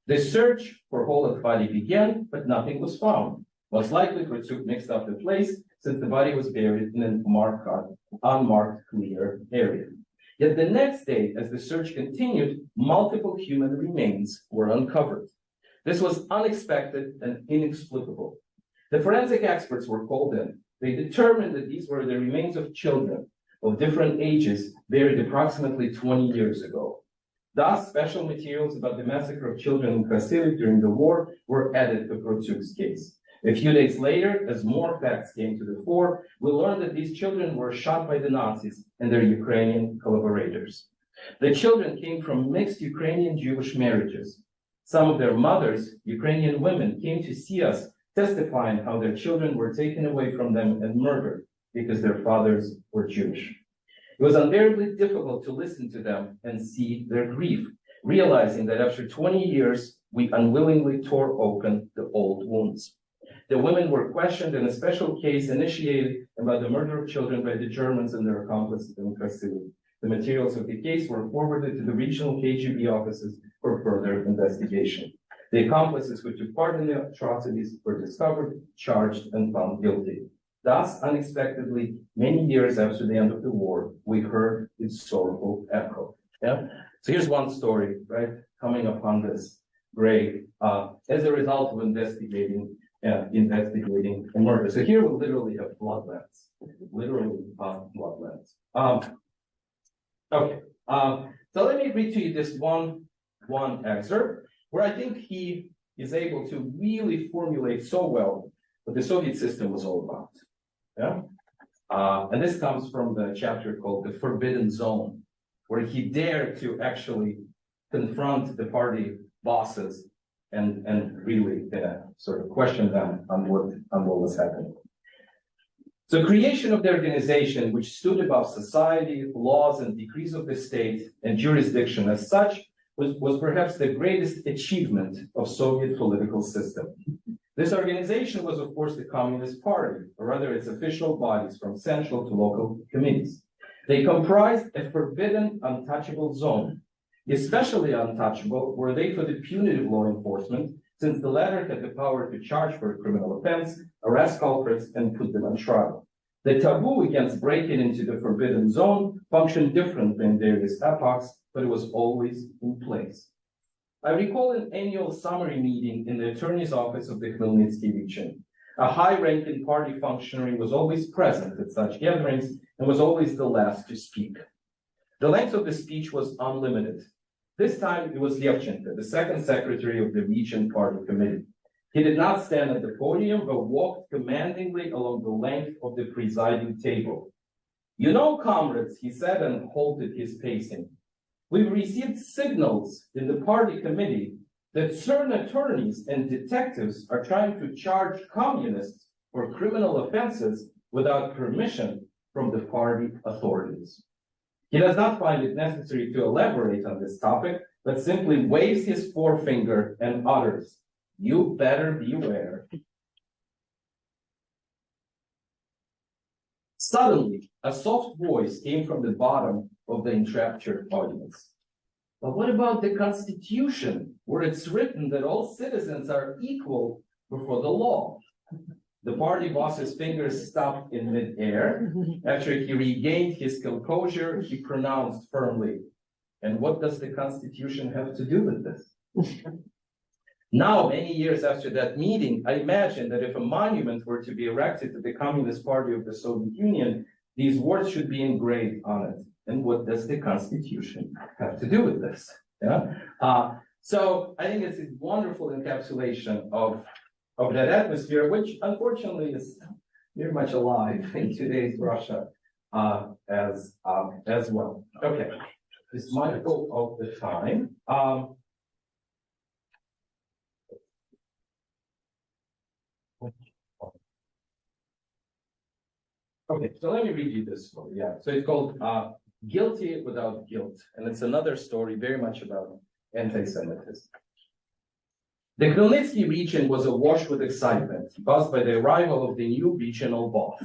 The search for Holod's body began, but nothing was found. Most likely, Protyuk mixed up the place, since the body was buried in an unmarked clear area. Yet the next day, as the search continued, multiple human remains were uncovered. This was unexpected and inexplicable. The forensic experts were called in. They determined that these were the remains of children of different ages buried approximately 20 years ago. Thus, special materials about the massacre of children in Krasivy during the war were added to Protyuk's case. A few days later, as more facts came to the fore, we learned that these children were shot by the Nazis and their Ukrainian collaborators. The children came from mixed Ukrainian-Jewish marriages. Some of their mothers, Ukrainian women, came to see us, testifying how their children were taken away from them and murdered because their fathers were Jewish. It was unbearably difficult to listen to them and see their grief, realizing that after 20 years, we unwillingly tore open the old wounds. The women were questioned in a special case initiated about the murder of children by the Germans and their accomplices in Krasili. The materials of the case were forwarded to the regional KGB offices for further investigation. The accomplices who took part in the atrocities were discovered, charged, and found guilty. Thus, unexpectedly, many years after the end of the war, we heard its sorrowful echo. Yeah? So here's one story, right, coming upon this grave as a result of investigating a murder. So here we literally have bloodlands, bloodlands. Okay, so let me read to you this one excerpt where I think he is able to really formulate so well what the Soviet system was all about. Yeah, and this comes from the chapter called "The Forbidden Zone," where he dared to actually confront the party bosses and really sort of question them on what was happening. So creation of the organization, which stood above society, laws, and decrees of the state and jurisdiction as such, was perhaps the greatest achievement of Soviet political system. This organization was, of course, the Communist Party, or rather its official bodies from central to local committees. They comprised a forbidden, untouchable zone. Especially untouchable were they for the punitive law enforcement, since the latter had the power to charge for a criminal offense, arrest culprits, and put them on trial. The taboo against breaking into the forbidden zone functioned differently in various epochs, but it was always in place. I recall an annual summary meeting in the attorney's office of the Khmelnytsky region. A high-ranking party functionary was always present at such gatherings and was always the last to speak. The length of the speech was unlimited. This time it was Levchenko, the second secretary of the region party committee. He did not stand at the podium, but walked commandingly along the length of the presiding table. "You know, comrades," he said, and halted his pacing, "we've received signals in the party committee that certain attorneys and detectives are trying to charge communists for criminal offenses without permission from the party authorities." He does not find it necessary to elaborate on this topic, but simply waves his forefinger and utters, "You better beware." Suddenly, a soft voice came from the bottom of the enraptured audience. "But what about the Constitution, where it's written that all citizens are equal before the law?" The party boss's fingers stopped in midair. After he regained his composure, he pronounced firmly, "And what does the Constitution have to do with this?" Now, many years after that meeting, I imagine that if a monument were to be erected to the Communist Party of the Soviet Union, these words should be engraved on it. And what does the Constitution have to do with this? Yeah. So I think it's a wonderful encapsulation of that atmosphere, which unfortunately is very much alive in today's Russia as well. Okay, this mindful of the time. Okay, so let me read you this story. Yeah, so it's called "Guilty Without Guilt," and it's another story very much about anti-Semitism. The Khmelnytsky region was awash with excitement caused by the arrival of the new regional boss.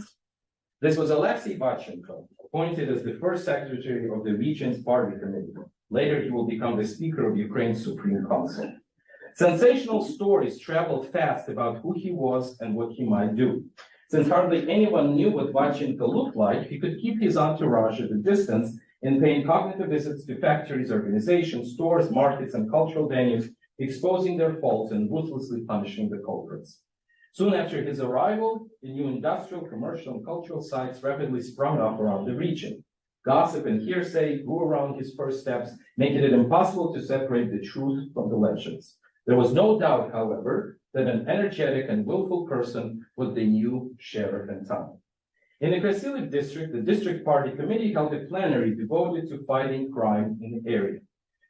This was Alexei Vachenko, appointed as the first secretary of the region's party committee. Later, he will become the speaker of Ukraine's Supreme Council. Sensational stories traveled fast about who he was and what he might do. Since hardly anyone knew what Vachenko looked like, he could keep his entourage at a distance in paying cognitive visits to factories, organizations, stores, markets, and cultural venues, exposing their faults and ruthlessly punishing the culprits. Soon after his arrival, the new industrial, commercial, and cultural sites rapidly sprung up around the region. Gossip and hearsay grew around his first steps, making it impossible to separate the truth from the legends. There was no doubt, however, that an energetic and willful person was the new sheriff in town. In the Krasili district, the district party committee held a plenary devoted to fighting crime in the area.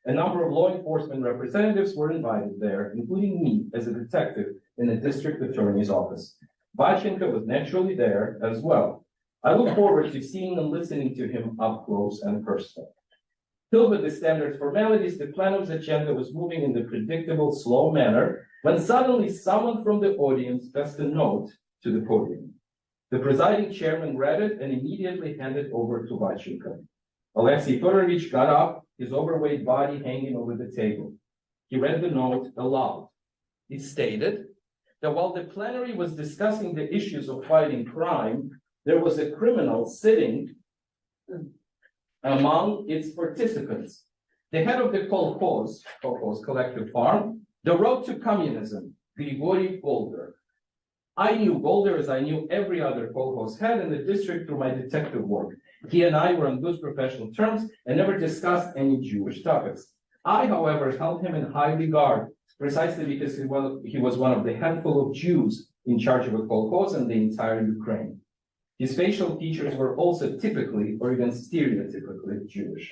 A number of law enforcement representatives were invited there, including me as a detective in the district attorney's office. Vachenko was naturally there as well. I look forward to seeing and listening to him up close and personal. Filled with the standard formalities, the plenum's agenda was moving in the predictable, slow manner when suddenly someone from the audience passed a note to the podium. The presiding chairman read it and immediately handed over to Vachenko. Alexei Fedorovich got up, his overweight body hanging over the table. He read the note aloud. It stated that while the plenary was discussing the issues of fighting crime, there was a criminal sitting among its participants. The head of the kolkhoz collective farm, the road to communism, Grigory Golder. I knew Golder as I knew every other kolkhoz head in the district through my detective work. He and I were on good professional terms and never discussed any Jewish topics. I, however, held him in high regard, precisely because he was one of the handful of Jews in charge of a kolkhoz in the entire Ukraine. His facial features were also typically, or even stereotypically, Jewish.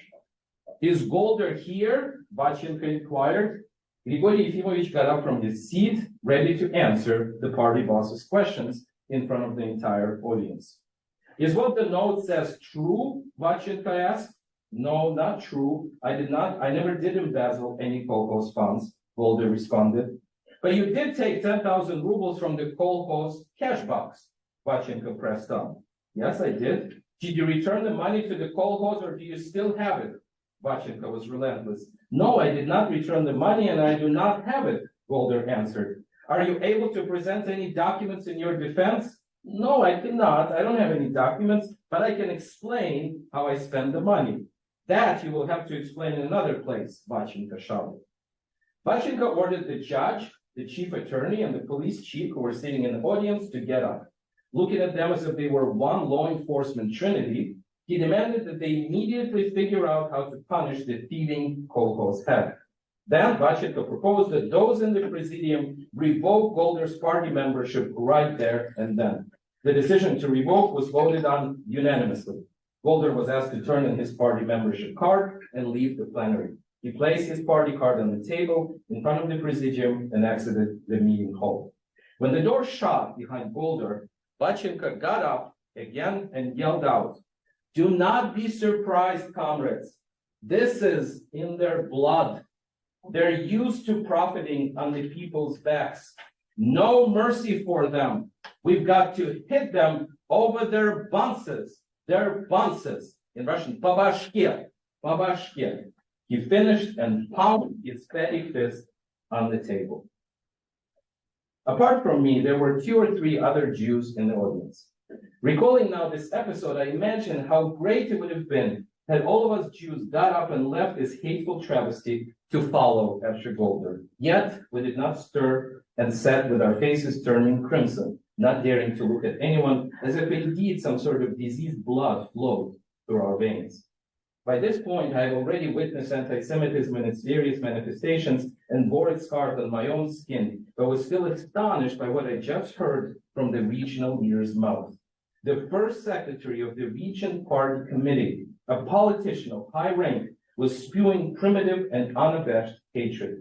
Is Golder here? Vachenko inquired. Grigory Yefimovich got up from his seat, ready to answer the party boss's questions in front of the entire audience. Is what the note says true? Vachenko asked. No, not true. I never did embezzle any kolkhoz funds, Golder responded. But you did take 10,000 rubles from the kolkhoz cash box, Vachenko pressed on. Yes, I did. Did you return the money to the kolkhoz or do you still have it? Vachenko was relentless. No, I did not return the money and I do not have it, Golder answered. Are you able to present any documents in your defense? No, I cannot. I don't have any documents, but I can explain how I spend the money. That you will have to explain in another place, Vachenko shouted. Vachenko ordered the judge, the chief attorney, and the police chief who were sitting in the audience to get up. Looking at them as if they were one law enforcement trinity, he demanded that they immediately figure out how to punish the thieving kolkhoz head. Then Vachenko proposed that those in the presidium revoke Golder's party membership right there and then. The decision to revoke was voted on unanimously. Golder was asked to turn in his party membership card and leave the plenary. He placed his party card on the table in front of the presidium and exited the meeting hall. When the door shut behind Golder, Vachenko got up again and yelled out, "Do not be surprised, comrades. This is in their blood. They're used to profiting on the people's backs. No mercy for them. We've got to hit them over their bunses. Their bunses." In Russian, "Babashke, babashke." He finished and pounded his fatty fist on the table. Apart from me, there were 2 or 3 other Jews in the audience. Recalling now this episode, I imagine how great it would have been had all of us Jews got up and left this hateful travesty to follow after Golder. Yet we did not stir and sat with our faces turning crimson, not daring to look at anyone as if indeed some sort of diseased blood flowed through our veins. By this point, I had already witnessed antisemitism in its various manifestations and bore its scars on my own skin, but was still astonished by what I just heard from the regional leader's mouth. The first secretary of the region party committee, a politician of high rank, was spewing primitive and unabashed hatred.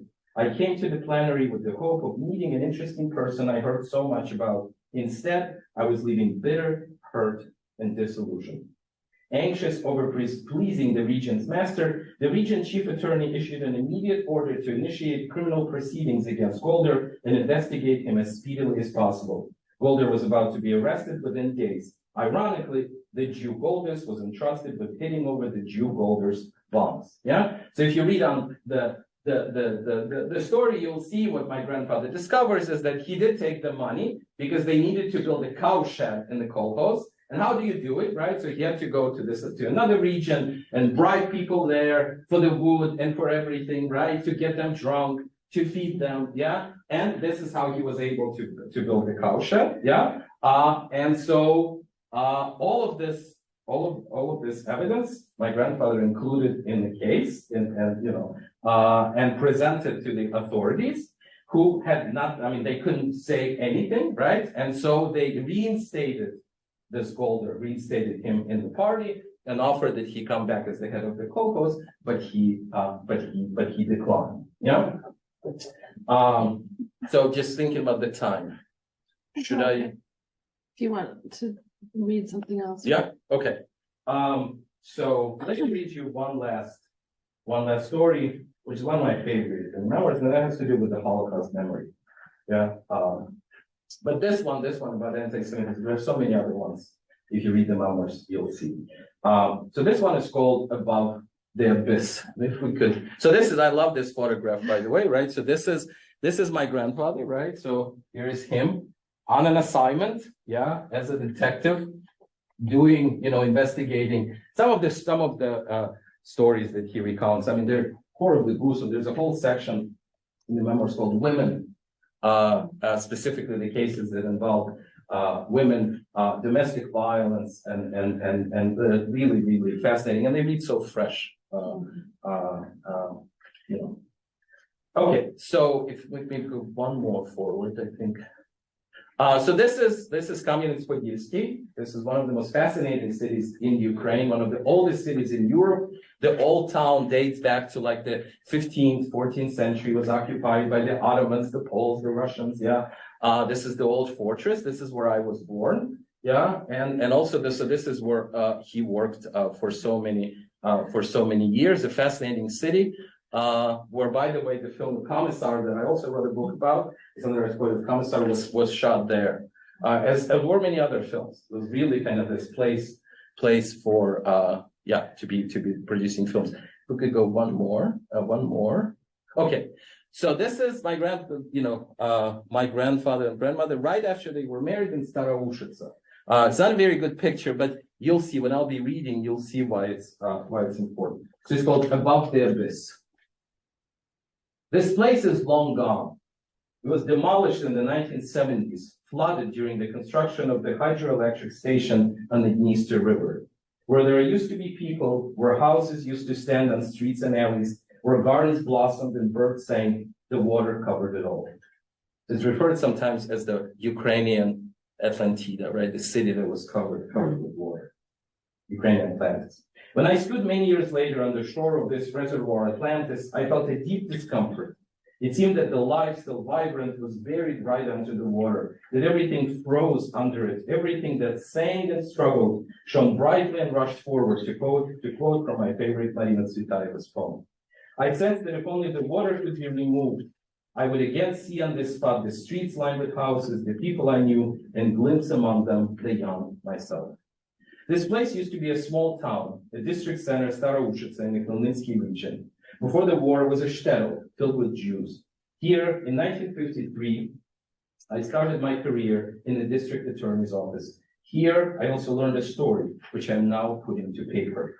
I came to the plenary with the hope of meeting an interesting person I heard so much about. Instead, I was leaving bitter, hurt, and disillusioned. Anxious over pleasing the region's master, the region chief attorney issued an immediate order to initiate criminal proceedings against Golder and investigate him as speedily as possible. Golder was about to be arrested within days. Ironically, the Jew Goldis was entrusted with hitting over the Jew Golder's bonds. Yeah. So if you read on the story, you'll see what my grandfather discovers is that he did take the money because they needed to build a cow shed in the kolkhoz. And how do you do it, right? So he had to go to another region and bribe people there for the wood and for everything, right? To get them drunk, to feed them, yeah. And this is how he was able to build the cow shed, yeah. And so all of this evidence, my grandfather included in the case, and presented to the authorities, who had not. I mean, they couldn't say anything, right? And so they reinstated this Golder, reinstated him in the party and offered that he come back as the head of the kolkhoz, but he declined. Yeah. So just thinking about the time. Should I? If you want to read something else. Yeah. Okay. So let me read you one last story, which is one of my favorites. And remember, that has to do with the Holocaust memory. Yeah. But this one about anti-Semitism, there are so many other ones. If you read the memoirs, you'll see. So this one is called Above the Abyss. If we could. So this is, I love this photograph, by the way, right? So this is my grandfather, right? So here is him on an assignment, yeah, as a detective, doing, investigating some of the stories that he recounts. I mean, they're horribly gruesome. There's a whole section in the memoirs called Women, specifically the cases that involve women, domestic violence, and really, really fascinating. And they read so fresh, Okay, so if we maybe go one more forward, I think. So this is Kam'янets-Podilsky. This is one of the most fascinating cities in Ukraine, one of the oldest cities in Europe. The old town dates back to like the 15th, 14th century, was occupied by the Ottomans, the Poles, the Russians, yeah. This is the old fortress. This is where I was born, yeah. And also this is where he worked for so many years, a fascinating city. Where, by the way, the film Commissar that I also wrote a book about, is under exploited. Commissar was shot there, as were many other films. It was really kind of this place for to be producing films. We could go one more. Okay, so this is my my grandfather and grandmother right after they were married in Staroushica. It's not a very good picture, but you'll see when I'll be reading. You'll see why it's important. So it's called Above the Abyss. This place is long gone. It was demolished in the 1970s, flooded during the construction of the hydroelectric station on the Dniester River, where there used to be people, where houses used to stand on streets and alleys, where gardens blossomed and birds sang, the water covered it all. It's referred sometimes as the Ukrainian Atlantida, right? The city that was covered with water. Ukrainian Atlantis. When I stood many years later on the shore of this reservoir, Atlantis, I felt a deep discomfort. It seemed that the life, still vibrant, was buried right under the water, that everything froze under it. Everything that sang and struggled shone brightly and rushed forward, to quote from my favorite Marina Tsvetaeva's poem. I sensed that if only the water could be removed, I would again see on this spot the streets lined with houses, the people I knew, and glimpse among them the young myself. This place used to be a small town, a district center, Staroushica, in the Khmelnytsky region. Before the war, it was a shtetl filled with Jews. Here, in 1953, I started my career in the district attorney's office. Here, I also learned a story, which I'm now putting to paper.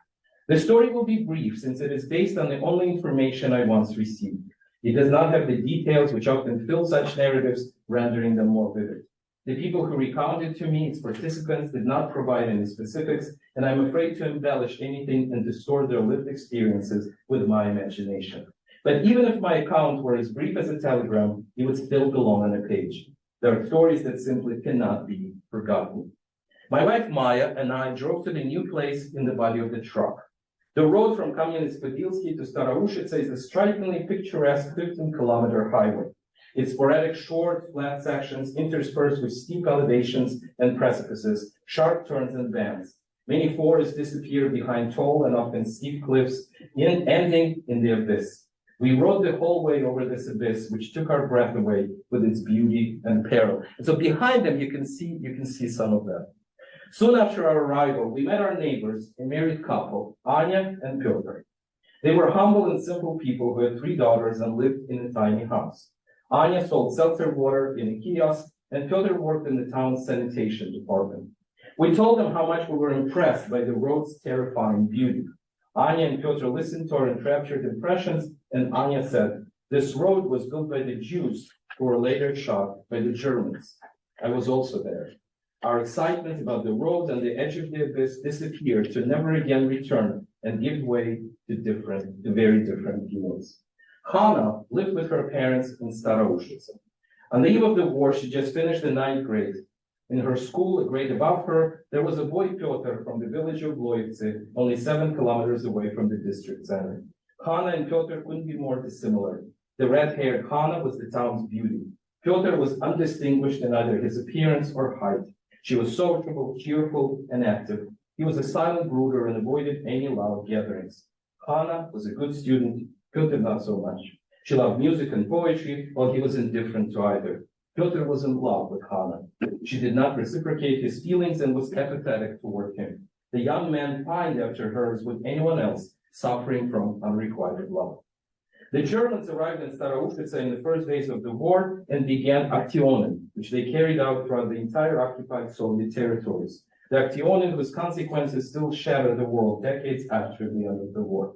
The story will be brief, since it is based on the only information I once received. It does not have the details which often fill such narratives, rendering them more vivid. The people who recounted to me, its participants, did not provide any specifics, and I'm afraid to embellish anything and distort their lived experiences with my imagination. But even if my account were as brief as a telegram, it would still belong on a page. There are stories that simply cannot be forgotten. My wife Maya and I drove to the new place in the body of the truck. The road from Kam'янets-Podilsky to Staroushica is a strikingly picturesque 15-kilometer highway. Its sporadic short, flat sections interspersed with steep elevations and precipices, sharp turns and bends. Many forests disappear behind tall and often steep cliffs, ending in the abyss. We rode the whole way over this abyss, which took our breath away with its beauty and peril. And so behind them, you can see some of that. Soon after our arrival, we met our neighbors, a married couple, Anya and Piotr. They were humble and simple people who had 3 daughters and lived in a tiny house. Anya sold seltzer water in a kiosk, and Piotr worked in the town's sanitation department. We told them how much we were impressed by the road's terrifying beauty. Anya and Piotr listened to our enraptured impressions, and Anya said, "This road was built by the Jews, who were later shot by the Germans." I was also there. Our excitement about the road and the edge of the abyss disappeared to never again return and give way to very different feelings. Hannah lived with her parents in Staroushica. On the eve of the war, she just finished the 9th grade. In her school, a grade above her, there was a boy, Piotr, from the village of Loivtsi, only 7 kilometers away from the district center. Hannah and Piotr couldn't be more dissimilar. The red-haired Hannah was the town's beauty. Piotr was undistinguished in either his appearance or height. She was sociable, cheerful, and active. He was a silent brooder and avoided any loud gatherings. Hannah was a good student, Piotr not so much. She loved music and poetry, while he was indifferent to either. Piotr was in love with Hannah. She did not reciprocate his feelings and was apathetic toward him. The young man pined after her as would anyone else, suffering from unrequited love. The Germans arrived in Staroushitsa in the first days of the war and began Aktionen, which they carried out throughout the entire occupied Soviet territories. The Aktionen, whose consequences still shatter the world decades after the end of the war.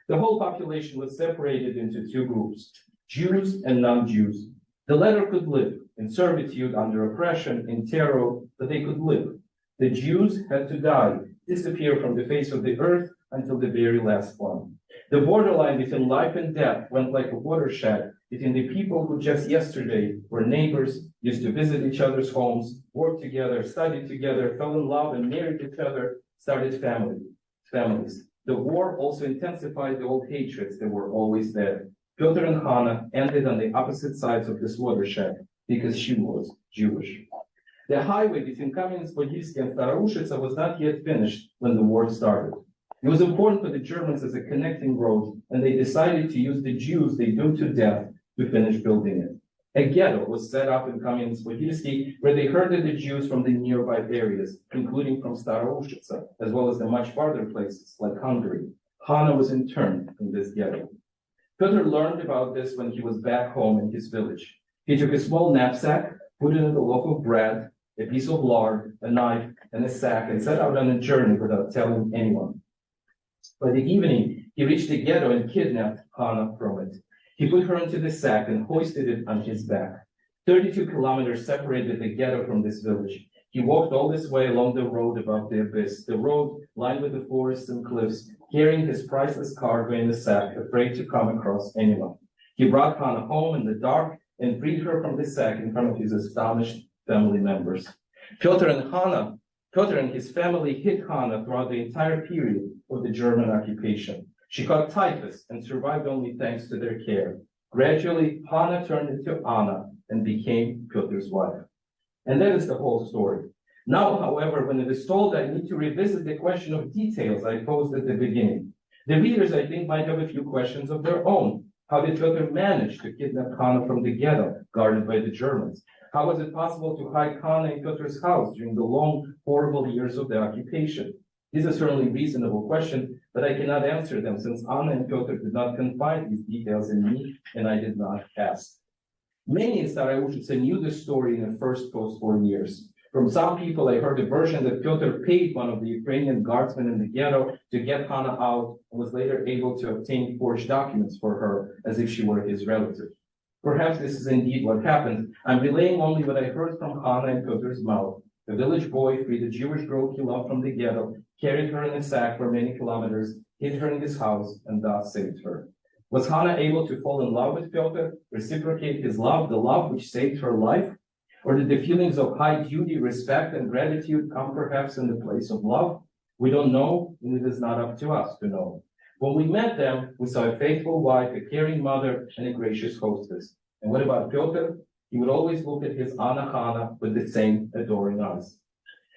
The whole population was separated into two groups, Jews and non-Jews. The latter could live in servitude under oppression, in terror, but they could live. The Jews had to die, disappear from the face of the earth until the very last one. The borderline between life and death went like a watershed between the people who just yesterday were neighbors, used to visit each other's homes, worked together, studied together, fell in love and married each other, started families. The war also intensified the old hatreds that were always there. Piotr and Hannah ended on the opposite sides of this watershed because she was Jewish. The highway between Kamenets-Podilsky and Staroushitsa was not yet finished when the war started. It was important for the Germans as a connecting road, and they decided to use the Jews they doomed to death to finish building it. A ghetto was set up in Kamenets-Podilsky where they herded the Jews from the nearby areas, including from Staroushitsa, as well as the much farther places like Hungary. Hannah was interned in this ghetto. Piotr learned about this when he was back home in his village. He took a small knapsack, put in a loaf of bread, a piece of lard, a knife, and a sack, and set out on a journey without telling anyone. By the evening, he reached the ghetto and kidnapped Hannah from it. He put her into the sack and hoisted it on his back. 32 kilometers separated the ghetto from this village. He walked all this way along the road above the abyss, the road lined with the forests and cliffs, carrying his priceless cargo in the sack, afraid to come across anyone. He brought Hannah home in the dark and freed her from the sack in front of his astonished family members. Piotr and his family hid Hannah throughout the entire period of the German occupation. She caught typhus and survived only thanks to their care. Gradually, Hannah turned into Anna and became Piotr's wife. And that is the whole story. Now, however, when it is told, I need to revisit the question of details I posed at the beginning. The readers, I think, might have a few questions of their own. How did Piotr manage to kidnap Hannah from the ghetto guarded by the Germans? How was it possible to hide Hannah in Piotr's house during the long, horrible years of the occupation? These are certainly reasonable questions, but I cannot answer them since Anna and Piotr did not confide these details in me, and I did not ask. Many in Staroushitsa knew the story in the first post-war years. From some people, I heard a version that Piotr paid one of the Ukrainian guardsmen in the ghetto to get Hannah out and was later able to obtain forged documents for her as if she were his relative. Perhaps this is indeed what happened. I'm relaying only what I heard from Hannah and Piotr's mouth. The village boy freed a Jewish girl he loved from the ghetto, carried her in a sack for many kilometers, hid her in his house, and thus saved her. Was Hannah able to fall in love with Piotr, reciprocate his love, the love which saved her life? Or did the feelings of high duty, respect, and gratitude come perhaps in the place of love? We don't know, and it is not up to us to know. When we met them, we saw a faithful wife, a caring mother, and a gracious hostess. And what about Piotr? He would always look at his Anna Hannah with the same adoring eyes.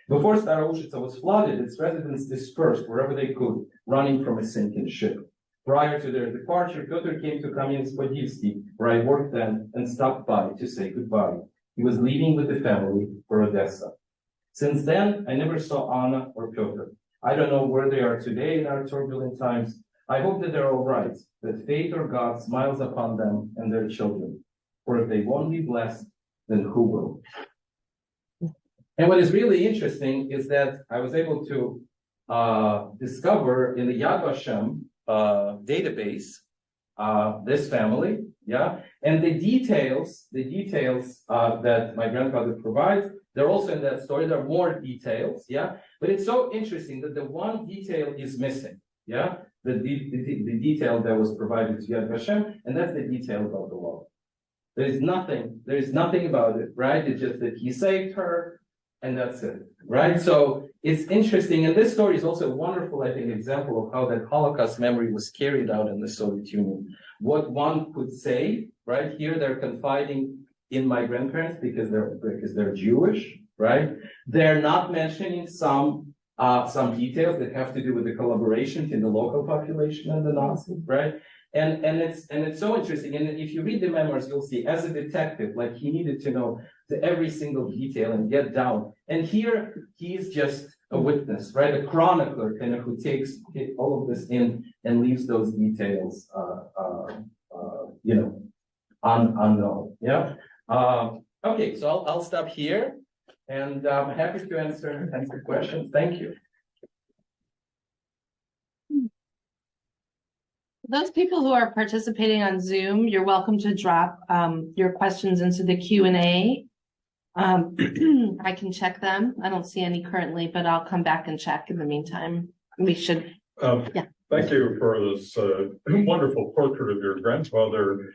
Before Staroushitsa was flooded, its residents dispersed wherever they could, running from a sinking ship. Prior to their departure, Piotr came to Kamenets-Podilsky, where I worked then, and stopped by to say goodbye. He was leaving with the family for Odessa. Since then, I never saw Anna or Piotr. I don't know where they are today in our turbulent times. I hope that they're all right, that fate or God smiles upon them and their children. For if they won't be blessed, then who will? And what is really interesting is that I was able to discover in the Yad Vashem database this family, and the details that my grandfather provides, they're also in that story. There are more details, but it's so interesting that the one detail is missing, the detail that was provided to Yad Vashem, and that's the detail about the law. There is nothing about it, right? It's just that he saved her, and that's it, right? So it's interesting, and this story is also a wonderful, I think, example of how that Holocaust memory was carried out in the Soviet Union. What one could say, right? Here they're confiding in my grandparents because they're Jewish, right? They're not mentioning some details that have to do with the collaboration in the local population and the Nazis, right? it's so interesting. And if you read the memoirs, you'll see as a detective, like he needed to know every single detail and get down. And here he is just a witness, right? A chronicler, kind of, who takes all of this in and leaves those details, unknown. Yeah. Okay, so I'll stop here, and I'm happy to answer questions. Thank you. Those people who are participating on Zoom, you're welcome to drop your questions into the Q&A. I can check them. I don't see any currently, but I'll come back and check in the meantime. We should. Yeah. Thank you for this wonderful portrait of your grandfather.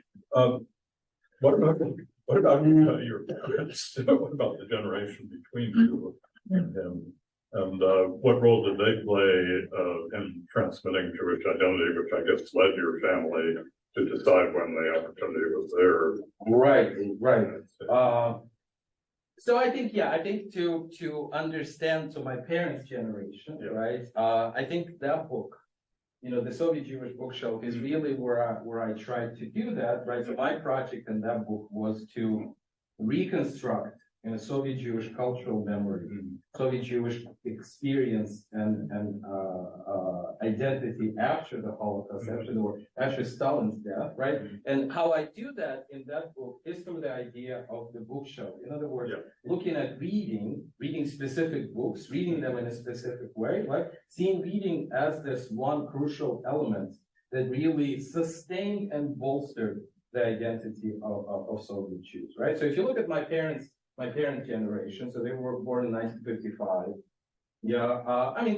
What about your parents? What about the generation between you and him? And what role did they play in transmitting Jewish identity, which I guess led your family to decide when the opportunity was there? Right. So I think to understand, so my parents' generation, right? I think that book, the Soviet Jewish bookshelf, is really where I tried to do that, right? So my project in that book was to reconstruct in a Soviet Jewish cultural memory, Soviet Jewish experience and identity after the Holocaust, after the war, after Stalin's death, right? And how I do that in that book is through the idea of the bookshelf. In other words, looking at reading specific books, reading them in a specific way, right? Seeing reading as this one crucial element that really sustained and bolstered the identity of Soviet Jews, right? So if you look at my parent generation, so they were born in 1955.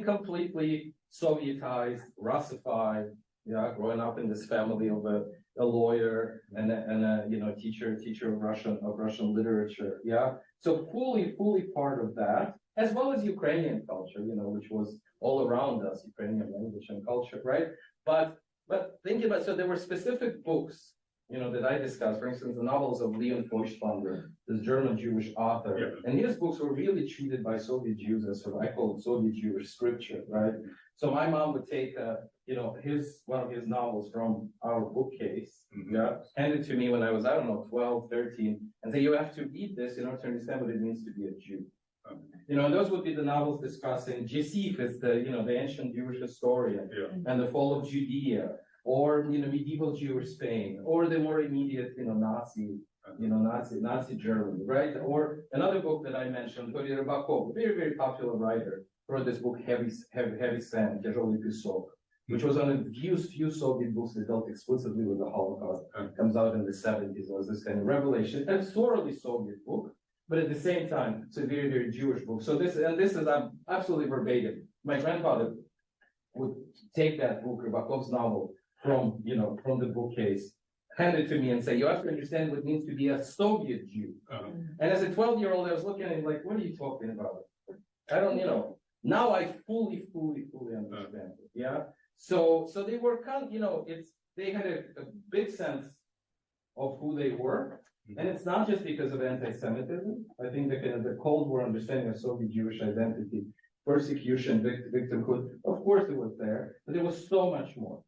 Completely Sovietized, Russified. Growing up in this family of a lawyer and a teacher of Russian literature. So fully part of that, as well as Ukrainian culture, which was all around us, Ukrainian language and culture, right? But thinking about, so there were specific books, that I discussed, for instance, the novels of Leon Feuchtwanger, this German Jewish author. And his books were really treated by Soviet Jews as sort of, I call it Soviet Jewish scripture, right? So my mom would take, one of his novels from our bookcase, hand it to me when I was, 12, 13, and say, you have to read this in order to understand what it means to be a Jew. And those would be the novels discussing Joseph, is the ancient Jewish historian, and the fall of Judea, or medieval Jewish Spain, or the more immediate Nazi Germany, right? Or another book that I mentioned, Tori Rybakov, very, very popular writer, wrote this book Heavy Sand, Тяжелый песок, which was one of the few Soviet books that dealt explicitly with the Holocaust. Comes out in the 70s. It was this kind of revelation, and it's thoroughly Soviet book, but at the same time, it's a very, very Jewish book. So this is absolutely verbatim. My grandfather would take that book, Rybakov's novel, from the bookcase, hand it to me and say, you have to understand what it means to be a Soviet Jew. And as a 12-year-old, I was looking at it like, what are you talking about? I don't, now I fully understand it. So they were they had a big sense of who they were. And it's not just because of anti-Semitism. I think the Cold War understanding of Soviet Jewish identity, persecution, victimhood, of course it was there, but there was so much more.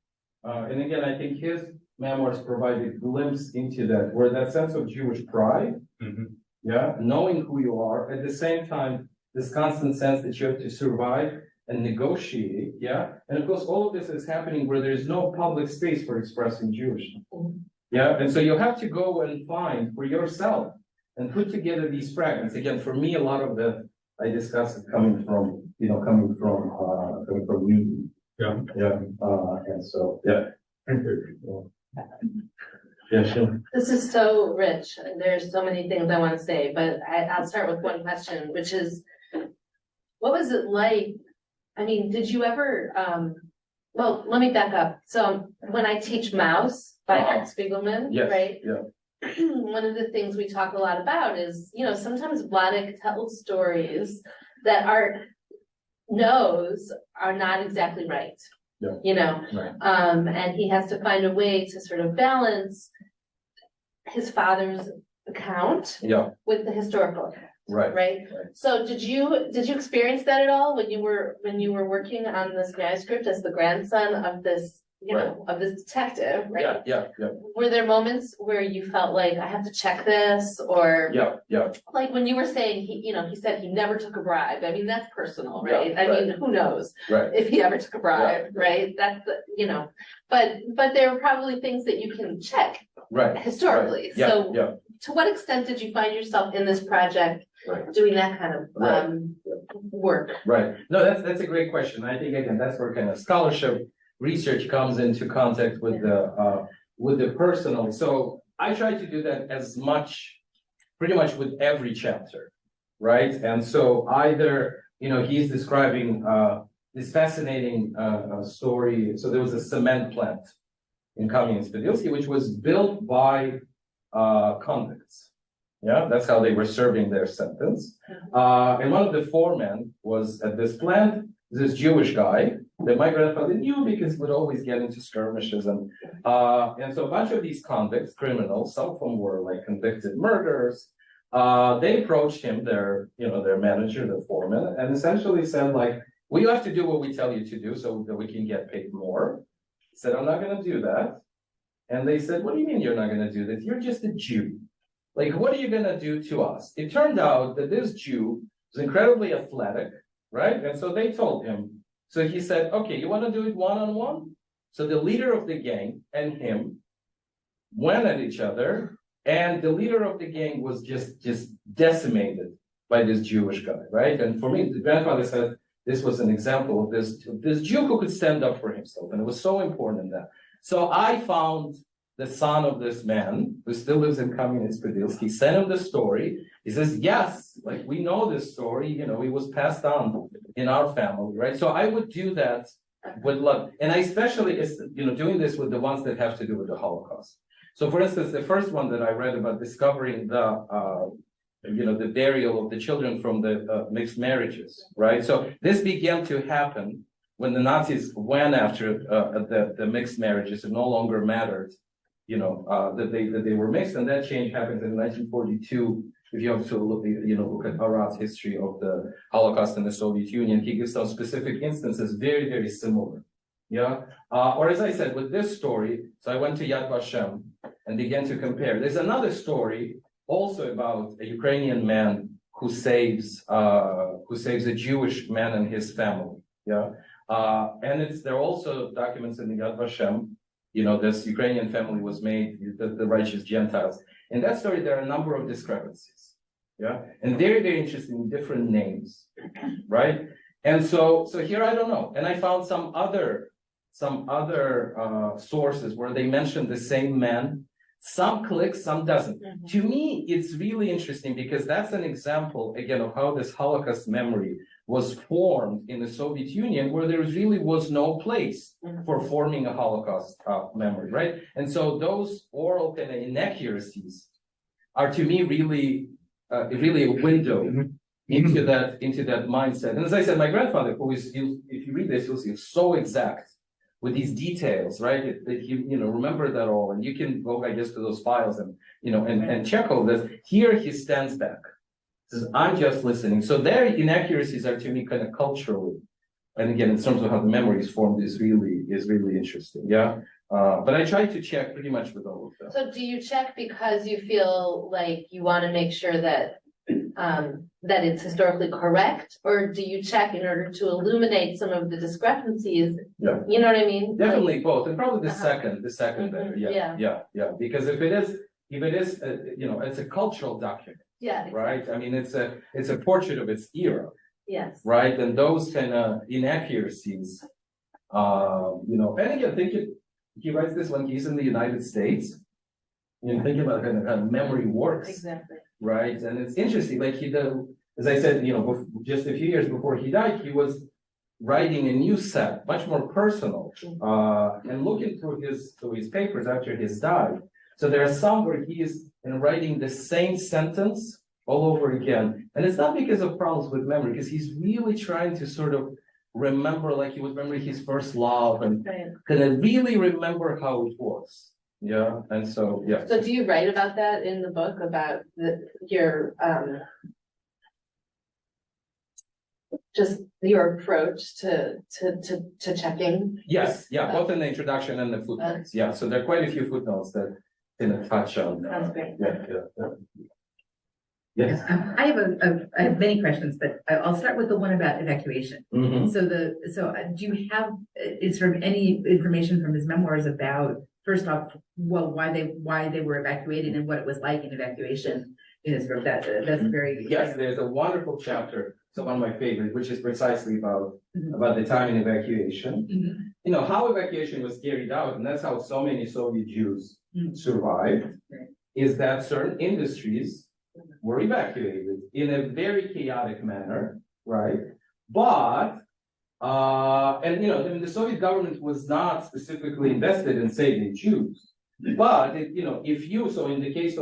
And again, I think his memoirs provide a glimpse into that, where that sense of Jewish pride, knowing who you are, at the same time, this constant sense that you have to survive and negotiate, and of course, all of this is happening where there's no public space for expressing Jewishness, and so you have to go and find for yourself and put together these fragments. Again, for me, a lot of that I discuss it coming from reading. And so, sure. This is so rich. There's so many things I want to say, but I'll start with one question, which is, what was it like? I mean, did you ever, well, let me back up. So when I teach Mouse by Art Spiegelman, right? One of the things we talk a lot about is, sometimes Vladek tells stories that Art knows are not exactly right. And he has to find a way to sort of balance his father's account with the historical account. Right. So did you experience that at all when you were working on this manuscript as the grandson of this, you know, of this detective, right? Yeah. Were there moments where you felt like I have to check this, or Yeah. like when you were saying he said he never took a bribe? I mean, that's personal, Yeah, right? I right. mean, who knows Right. if he ever took a bribe, right? That's but there are probably things that you can check Right. historically. Right. Yeah, So yeah. to what extent did you find yourself in this project Right. doing that kind of Right. work? Right. No, that's a great question. I think again, that's where kind of scholarship research comes into contact with the personal. So I try to do that as much, pretty much with every chapter, right? And so either, he's describing this fascinating story. So there was a cement plant in Kamianets-Podilsky, which was built by convicts. Yeah, that's how they were serving their sentence. And one of the foremen was at this plant, this Jewish guy that my grandfather knew because he would always get into skirmishes. And so a bunch of these convicts, criminals, some of them were like convicted murderers, they approached him, their manager, their foreman, and essentially said like, well, you have to do what we tell you to do so that we can get paid more. He said, I'm not going to do that. And they said, what do you mean you're not going to do this? You're just a Jew. Like, what are you going to do to us? It turned out that this Jew was incredibly athletic, right? And so they told him. So he said, okay, you want to do it one-on-one? So the leader of the gang and him went at each other, and the leader of the gang was just decimated by this Jewish guy, right? And for me, the grandfather said this was an example of this Jew who could stand up for himself, and it was so important in that. So I found the son of this man who still lives in Kamianets-Podilsky, sent him the story. He says, yes, like we know this story, it was passed on in our family, right? So I would do that with love. And I especially, doing this with the ones that have to do with the Holocaust. So for instance, the first one that I read about discovering the burial of the children from the mixed marriages, right? So this began to happen when the Nazis went after the mixed marriages. It no longer mattered, that they were mixed, and that change happened in 1942. If you have to look at Marat's history of the Holocaust in the Soviet Union, he gives some specific instances very, very similar. Yeah. Or as I said, with this story, so I went to Yad Vashem and began to compare. There's another story also about a Ukrainian man who saves a Jewish man and his family. Yeah. And there are also documents in the Yad Vashem. This Ukrainian family was made, the righteous Gentiles. In that story, there are a number of discrepancies. Yeah. And very, very interesting, different names. Right. And so here, I don't know. And I found some other sources where they mention the same man. Some clicks, some doesn't. Mm-hmm. To me, it's really interesting because that's an example, again, of how this Holocaust memory was formed in the Soviet Union, where there really was no place for forming a Holocaust memory, right? And so those oral kind of inaccuracies are, to me, really a window into that mindset. And as I said, my grandfather, if you read this, you'll see it's so exact with these details, right? That you remember that all, and you can go, I guess, to those files and and check all this. Here he stands back. Says, I'm just listening. So their inaccuracies are, to me, kind of culturally, and again, in terms of how the memory is formed, is really interesting. Yeah. But I try to check pretty much with all of them. So do you check because you feel like you want to make sure that that it's historically correct, or do you check in order to illuminate some of the discrepancies? Yeah. You know what I mean? Definitely both, and probably the second better. Yeah. Because if it is, it's a cultural document. Yeah. Exactly. Right. I mean, it's a portrait of its era. Yes. Right, and those kind of inaccuracies, and again, he writes this when he's in the United States. Think about how memory works. Exactly. Right, and it's interesting. Like as I said, just a few years before he died, he was writing a new set, much more personal, and looking through his papers after his died. So there are some where he is writing the same sentence all over again, and it's not because of problems with memory, because he's really trying to sort of remember, like he would remember his first love, and kind of really remember how it was. Yeah, and so yeah. So do you write about that in the book, about your just your approach to checking. Yes, yeah, both in the introduction and the footnotes, yeah, so there are quite a few footnotes that touch on. Sounds great. Yeah. Yes. I have many questions, but I'll start with the one about evacuation. Mhm. Do you have, is there any information from his memoirs about, first off, well, why they were evacuated and what it was like in evacuation? Sort of that's very. Yes, there's a wonderful chapter, so one of my favorites, which is precisely about the time in evacuation. Mhm. You know, how evacuation was carried out, and that's how so many Soviet Jews survived, Right. is that certain industries were evacuated in a very chaotic manner, right? But, and you know, I mean, the Soviet government was not specifically invested in saving Jews. But, so in the case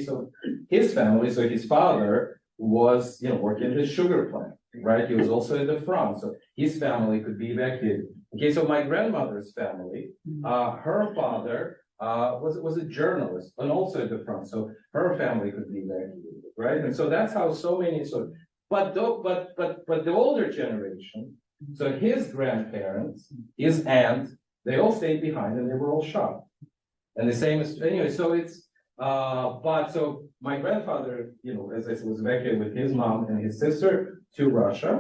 of his family, so his father was, working at the sugar plant, right? He was also in the front, so his family could be evacuated. In the case of my grandmother's family, her father was a journalist and also at the front, so her family could be evacuated, right? And so that's how so many but the older generation, so his grandparents, his aunt, they all stayed behind and they were all shot. And the same is anyway, so it's so my grandfather, as I said, was evacuated with his mom and his sister to Russia.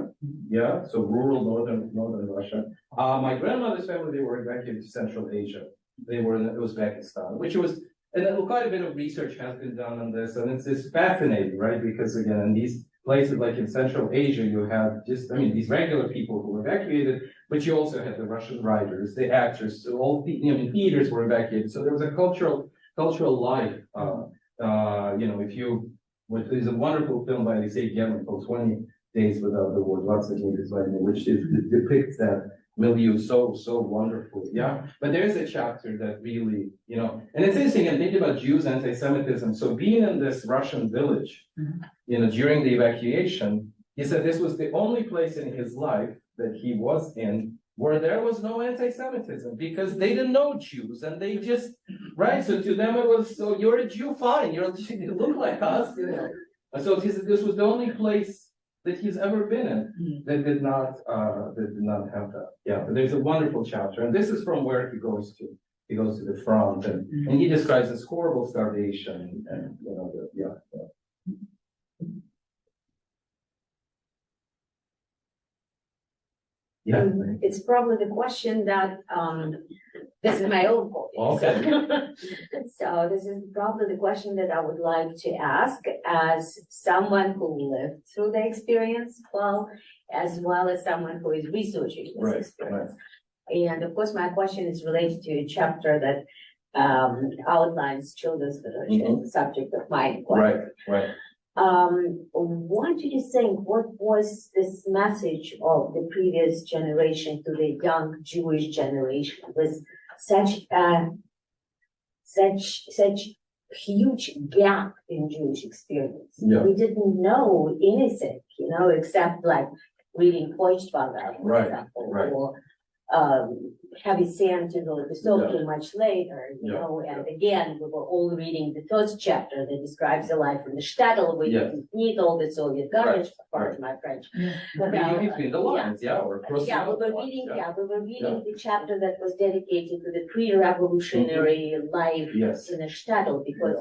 Yeah, so rural northern Russia. My grandmother's family, they were evacuated to Central Asia. They were in Uzbekistan, which was, and quite a bit of research has been done on this, and it's fascinating, right? Because again, in these places like in Central Asia, you have these regular people who were evacuated, but you also had the Russian writers, the actors, so all the theaters were evacuated. So there was a cultural life. There's a wonderful film by Alexei German called 20 Days Without the War, which depicts that milieu so wonderful, yeah. But there is a chapter that really, and it's interesting. I'm thinking about Jews anti-Semitism. So being in this Russian village, during the evacuation, he said this was the only place in his life that he was in where there was no anti-Semitism because they didn't know Jews and they just, right? So to them it was, so you're a Jew, fine, you look like us, So this was the only place that he's ever been in that did not have that. Yeah, but there's a wonderful chapter, and this is from where he goes to the front, and he describes this horrible starvation, and Yeah. It's probably the question that, this is my own copy. Okay. So this is probably the question that I would like to ask as someone who lived through the experience, as well as someone who is researching this experience. And of course, my question is related to a chapter that outlines children's literature as the subject of my inquiry. Right. What do you think? What was this message of the previous generation to the young Jewish generation with such huge gap in Jewish experience? Yeah. We didn't know anything, except like reading Poignant, for example, or Heavy Sand to go to Sophie much later, and again, we were all reading the first chapter that describes the life in the shtetl. We didn't need all the Soviet garbage, pardon my French. Between the lines, or across we were reading the chapter that was dedicated to the pre-revolutionary life in the shtetl, because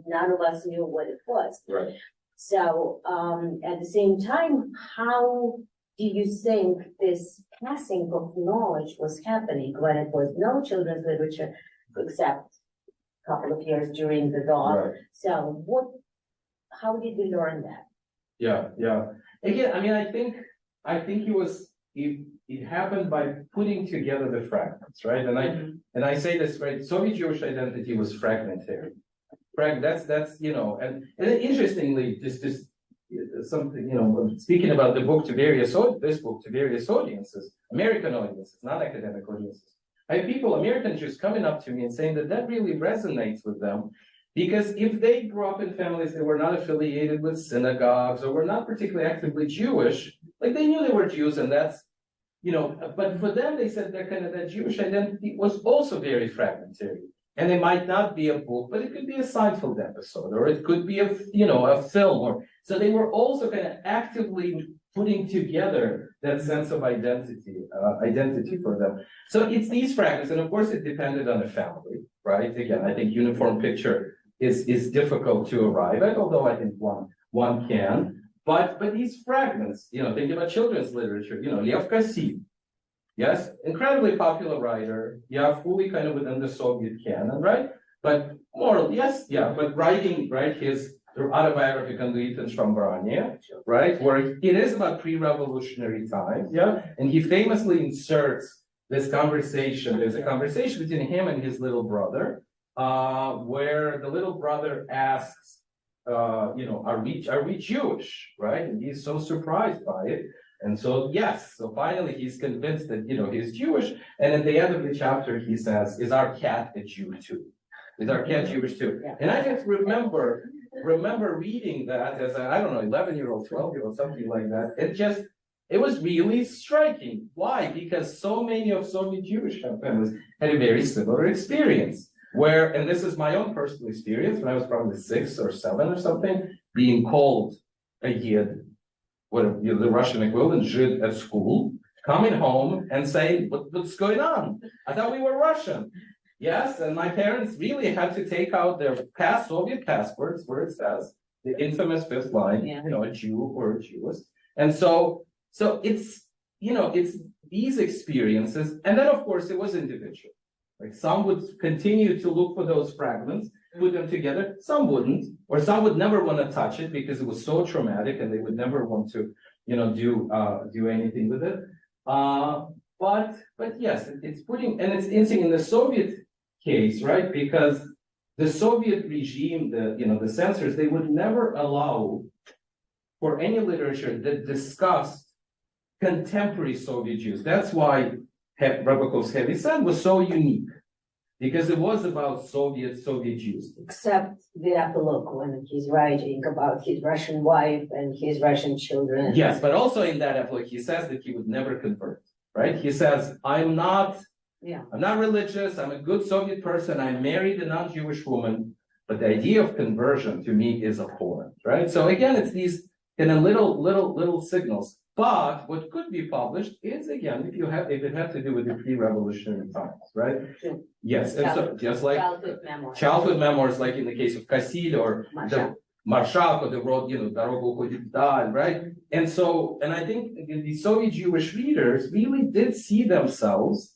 none of us knew what it was. Right. So, at the same time, how do you think this passing of knowledge was happening when it was no children's literature except a couple of years during the dawn? Right. So how did we learn that? Yeah. Again, I think it happened by putting together the fragments, right? And I say this, right? Soviet Jewish identity was fragmentary. That's and interestingly, just something, speaking about the book to this book to various audiences, American audiences, not academic audiences. I have American Jews coming up to me and saying that really resonates with them, because if they grew up in families that were not affiliated with synagogues or were not particularly actively Jewish, like they knew they were Jews, and that's, but for them, they said that Jewish identity was also very fragmentary. And it might not be a book, but it could be a Seinfeld episode, or it could be a film, so they were also kind of actively putting together that sense of identity for them. So it's these fragments, and of course it depended on the family, right? Again, I think uniform picture is difficult to arrive at, although I think one can. But these fragments, think about children's literature, Lev Kassin, yes, incredibly popular writer, fully kind of within the Soviet canon, right? But moral, yes, but writing, right, his autobiography Conduiten Shrambrania, right, where it is about pre-revolutionary times, and he famously inserts this conversation. There's a conversation between him and his little brother, where the little brother asks, are we Jewish, right? And he's so surprised by it. And so, yes, so finally he's convinced that, he's Jewish. And at the end of the chapter, he says, is our cat a Jew too? Is our cat Jewish too? And I just remember reading that as I don't know, 11-year-old, 12-year-old, something like that. It was really striking. Why? Because so many of Soviet Jewish families had a very similar experience. And this is my own personal experience, when I was probably 6 or 7 or something, being called a Yid, the Russian equivalent, Žid at school, coming home and saying, what's going on? I thought we were Russian. Yes, and my parents really had to take out their Soviet passports where it says the infamous 5th line, a Jew or a Jewess. And so it's, it's these experiences. And then, of course, it was individual. Like some would continue to look for those fragments, put them together. Some wouldn't, or some would never want to touch it because it was so traumatic and they would never want to, do anything with it. But yes, it's it's interesting in the Soviet case, right? Because the Soviet regime, the censors, they would never allow for any literature that discussed contemporary Soviet Jews. That's why Rabakov's Heavy Sand was so unique, because it was about Soviet Jews. Except the epilogue when he's writing about his Russian wife and his Russian children. Yes, but also in that epilogue, he says that he would never convert, right? He says, I'm not religious, I'm a good Soviet person, I married a non-Jewish woman, but the idea of conversion to me is abhorrent, right? So again, it's these kind of little signals. But what could be published is, again, if it had to do with the pre-revolutionary times, right? Sure. Yes, and so just like childhood memoirs, like in the case of Kassil or the Marshak, or the road, Dorogo Kodivdan, right? And I think the Soviet Jewish readers really did see themselves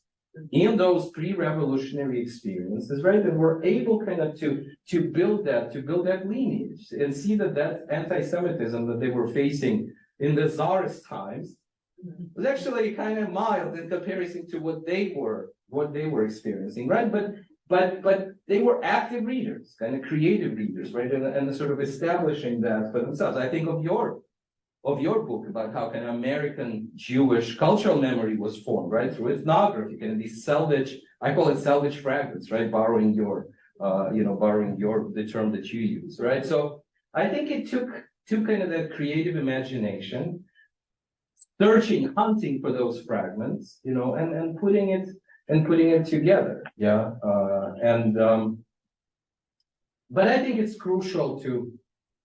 in those pre-revolutionary experiences, right? And were able kind of to build that lineage and see that anti-Semitism that they were facing in the Tsarist times was actually kind of mild in comparison to what they were experiencing, right? But they were active readers, kind of creative readers, right? And sort of establishing that for themselves. I think of your book about how kind of American Jewish cultural memory was formed, right? Through ethnography, kind of these I call it salvage fragments, right? Borrowing the term that you use, right? So I think it took kind of that creative imagination, searching, hunting for those fragments, and putting it together. But I think it's crucial to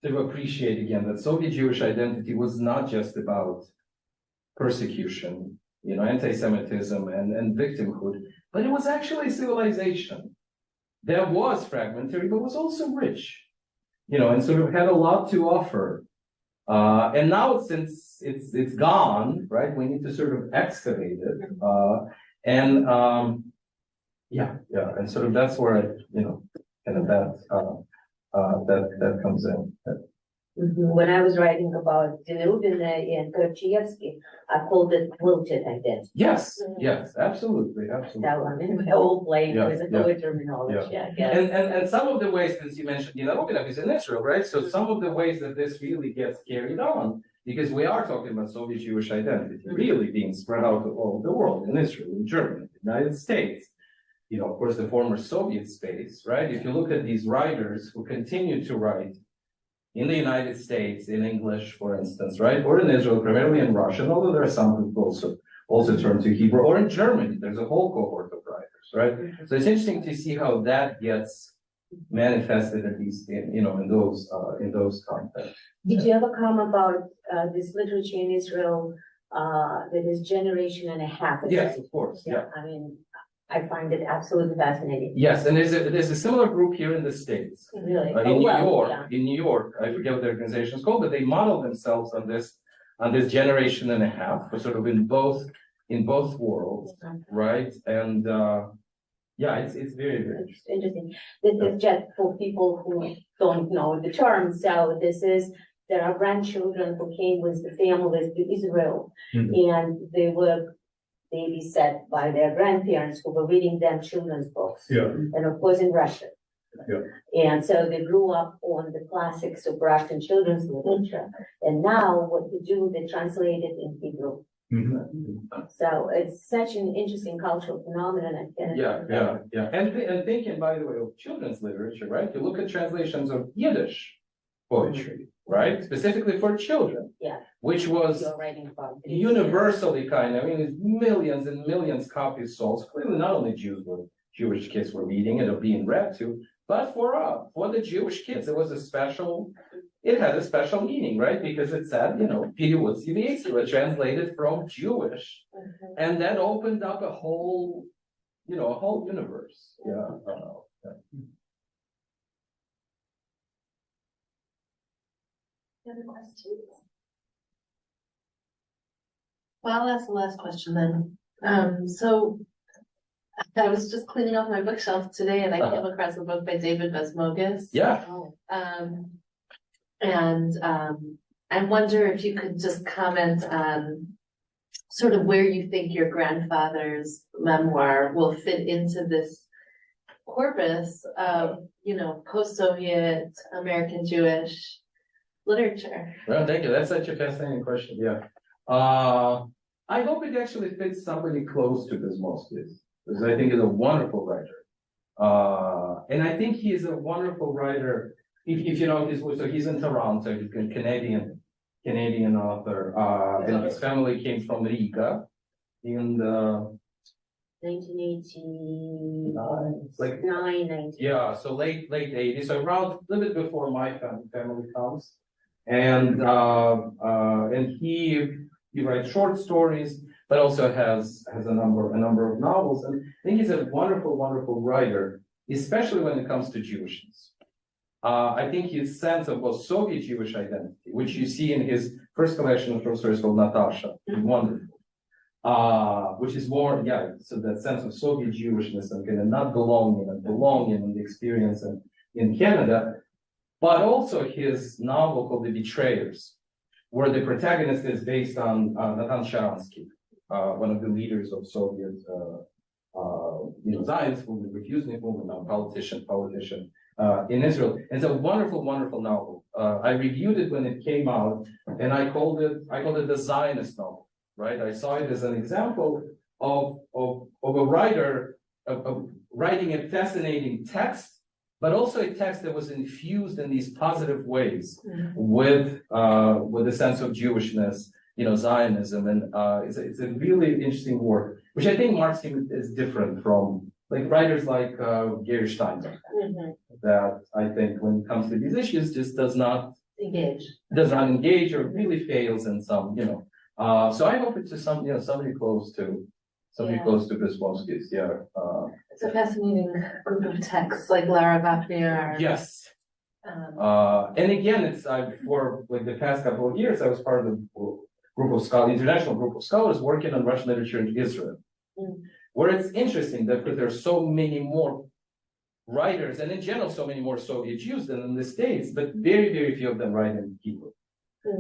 appreciate again that Soviet Jewish identity was not just about persecution, anti-Semitism and victimhood, but it was actually civilization that was fragmentary, but was also rich. And sort of had a lot to offer. And now since it's gone, right, we need to sort of excavate it. And sort of that's where that comes in. When I was writing about Denubina and Kerchevsky, I called it quilted identity. Yes, absolutely. That one, in my old playing with the terminology. And some of the ways, since you mentioned, Denubina is in Israel, right? So some of the ways that this really gets carried on, because we are talking about Soviet Jewish identity really being spread out all over the world, in Israel, in Germany, the United States, of course, the former Soviet space, right? If you look at these writers who continue to write in the United States, in English, for instance, right? Or in Israel, primarily in Russian, although there are some who also turn to Hebrew, or in Germany, there's a whole cohort of writers, right? So it's interesting to see how that gets manifested at least in those contexts. Did you ever come about, this literature in Israel, that is generation and a half? Yes, of course, yeah. I mean, I find it absolutely fascinating. Yes, and there's a similar group here in the States. Really? In Oh, New well, York, yeah. in New York, I forget what the organization is called, but they model themselves on this generation and a half, for sort of in both worlds, right? And yeah, it's very, very interesting. Interesting. This is just for people who don't know the term. So there are grandchildren who came with the families to Israel, and they were babysat by their grandparents who were reading them children's books. Yeah. And of course in Russian. Yeah. And so they grew up on the classics of Russian children's literature. And now what they do, they translate it in Hebrew. So it's such an interesting cultural phenomenon. Yeah. And thinking, by the way, of children's literature, right? You look at translations of Yiddish poetry, right? Specifically for children. Yeah. Which was You're writing about it. universally there's millions and millions copies sold. Clearly, not only Jewish kids were reading it or being read to, but for the Jewish kids, it had a special meaning, right? Because it said, Переводцы весело, translated from Jewish. And that opened up a whole universe. Yeah. Any other questions? Well, I'll ask the last question then. So I was just cleaning off my bookshelf today and I came across a book by David Vesmogas. Yeah. I wonder if you could just comment on sort of where you think your grandfather's memoir will fit into this corpus of, post-Soviet American Jewish literature. Well, thank you. That's such a fascinating question. Yeah. I hope it actually fits somebody close to Vesmogas, because I think he's a wonderful writer. And I think he's a wonderful writer. If you know he's in Toronto, he's a Canadian author, and his family came from Riga in the 1989, yeah, so late 80s, so around a little bit before my family comes, and he writes short stories, but also has a number of novels, and I think he's a wonderful writer, especially when it comes to Jewishness. I think his sense of both Soviet Jewish identity, which you see in his first collection of short stories called Natasha, is wonderful. Which is more, so that sense of Soviet Jewishness and kind of not belonging and the experience in Canada, but also his novel called The Betrayers, where the protagonist is based on Natan Sharansky, one of the leaders of Soviet Zionist movement, refusing movement, politician in Israel. It's a wonderful novel. I reviewed it when it came out, and I called it the Zionist novel. Right, I saw it as an example of a writer of writing a fascinating text, but also a text that was infused in these positive ways with a sense of Jewishness, Zionism, and it's a really interesting work, which I think marks him as different from like writers like Gary Steinbeck, that I think when it comes to these issues just does not engage or really fails in some, so I hope it's just somebody close to Vesmogas. It's a fascinating group of texts, like Lara Vafnir. Yes. And again, it's for like the past couple of years, I was part of the international group of scholars working on Russian literature in Israel, where it's interesting that there are so many more writers, and in general, so many more Soviet Jews than in the States, but very, very few of them write in Hebrew.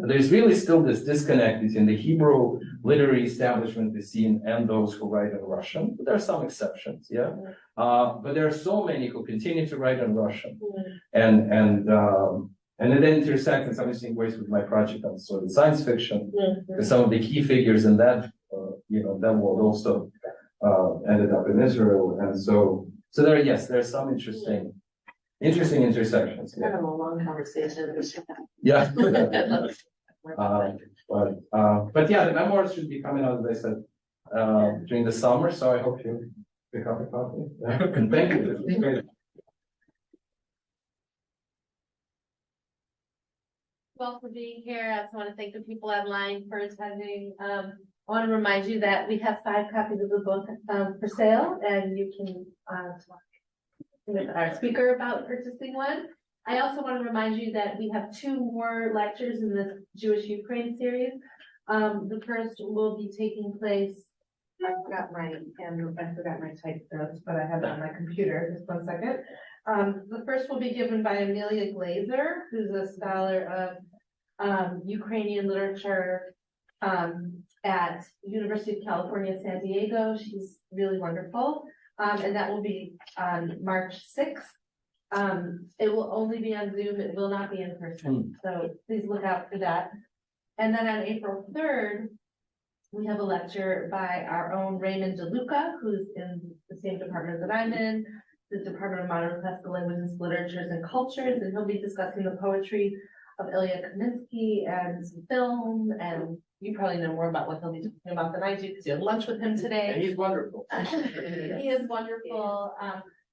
There's really still this disconnect between the Hebrew literary establishment, the scene, and those who write in Russian. But there are some exceptions, but there are so many who continue to write in Russian, and it intersects in some interesting ways with my project on sort of science fiction, because some of the key figures in that that world also ended up in Israel, and so there are some interesting intersections. Kind of a long conversation. Yeah. But the memoirs should be coming out, as I said, during the summer. So I hope you pick up a copy. And thank you. This was great. all for being here. I also want to thank the people online for attending. I want to remind you that we have 5 copies of the book for sale, and you can talk with our speaker about purchasing one. I also want to remind you that we have 2 more lectures in this Jewish Ukraine series. The first will be taking place. I forgot my typed notes, but I have it on my computer. Just one second. The first will be given by Amelia Glazer, who's a scholar of Ukrainian literature at University of California, San Diego. She's really wonderful. And that will be on March 6th. It will only be on Zoom. It will not be in person. So please look out for that. And then on April 3rd, we have a lecture by our own Raymond DeLuca, who's in the same department that I'm in, the Department of Modern Classical Languages, Literatures, and Cultures, and he'll be discussing the poetry of Ilya Kaminsky and some film, and you probably know more about what he'll be talking about than I do, because you had lunch with him today. And he's wonderful. He is wonderful.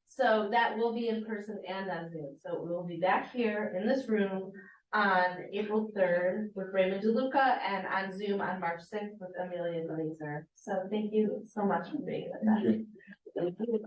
So that will be in person and on Zoom. So we will be back here in this room on April 3rd with Raymond DeLuca and on Zoom on March 6th with Amelia Glazer. So thank you so much for being with us. Thank you.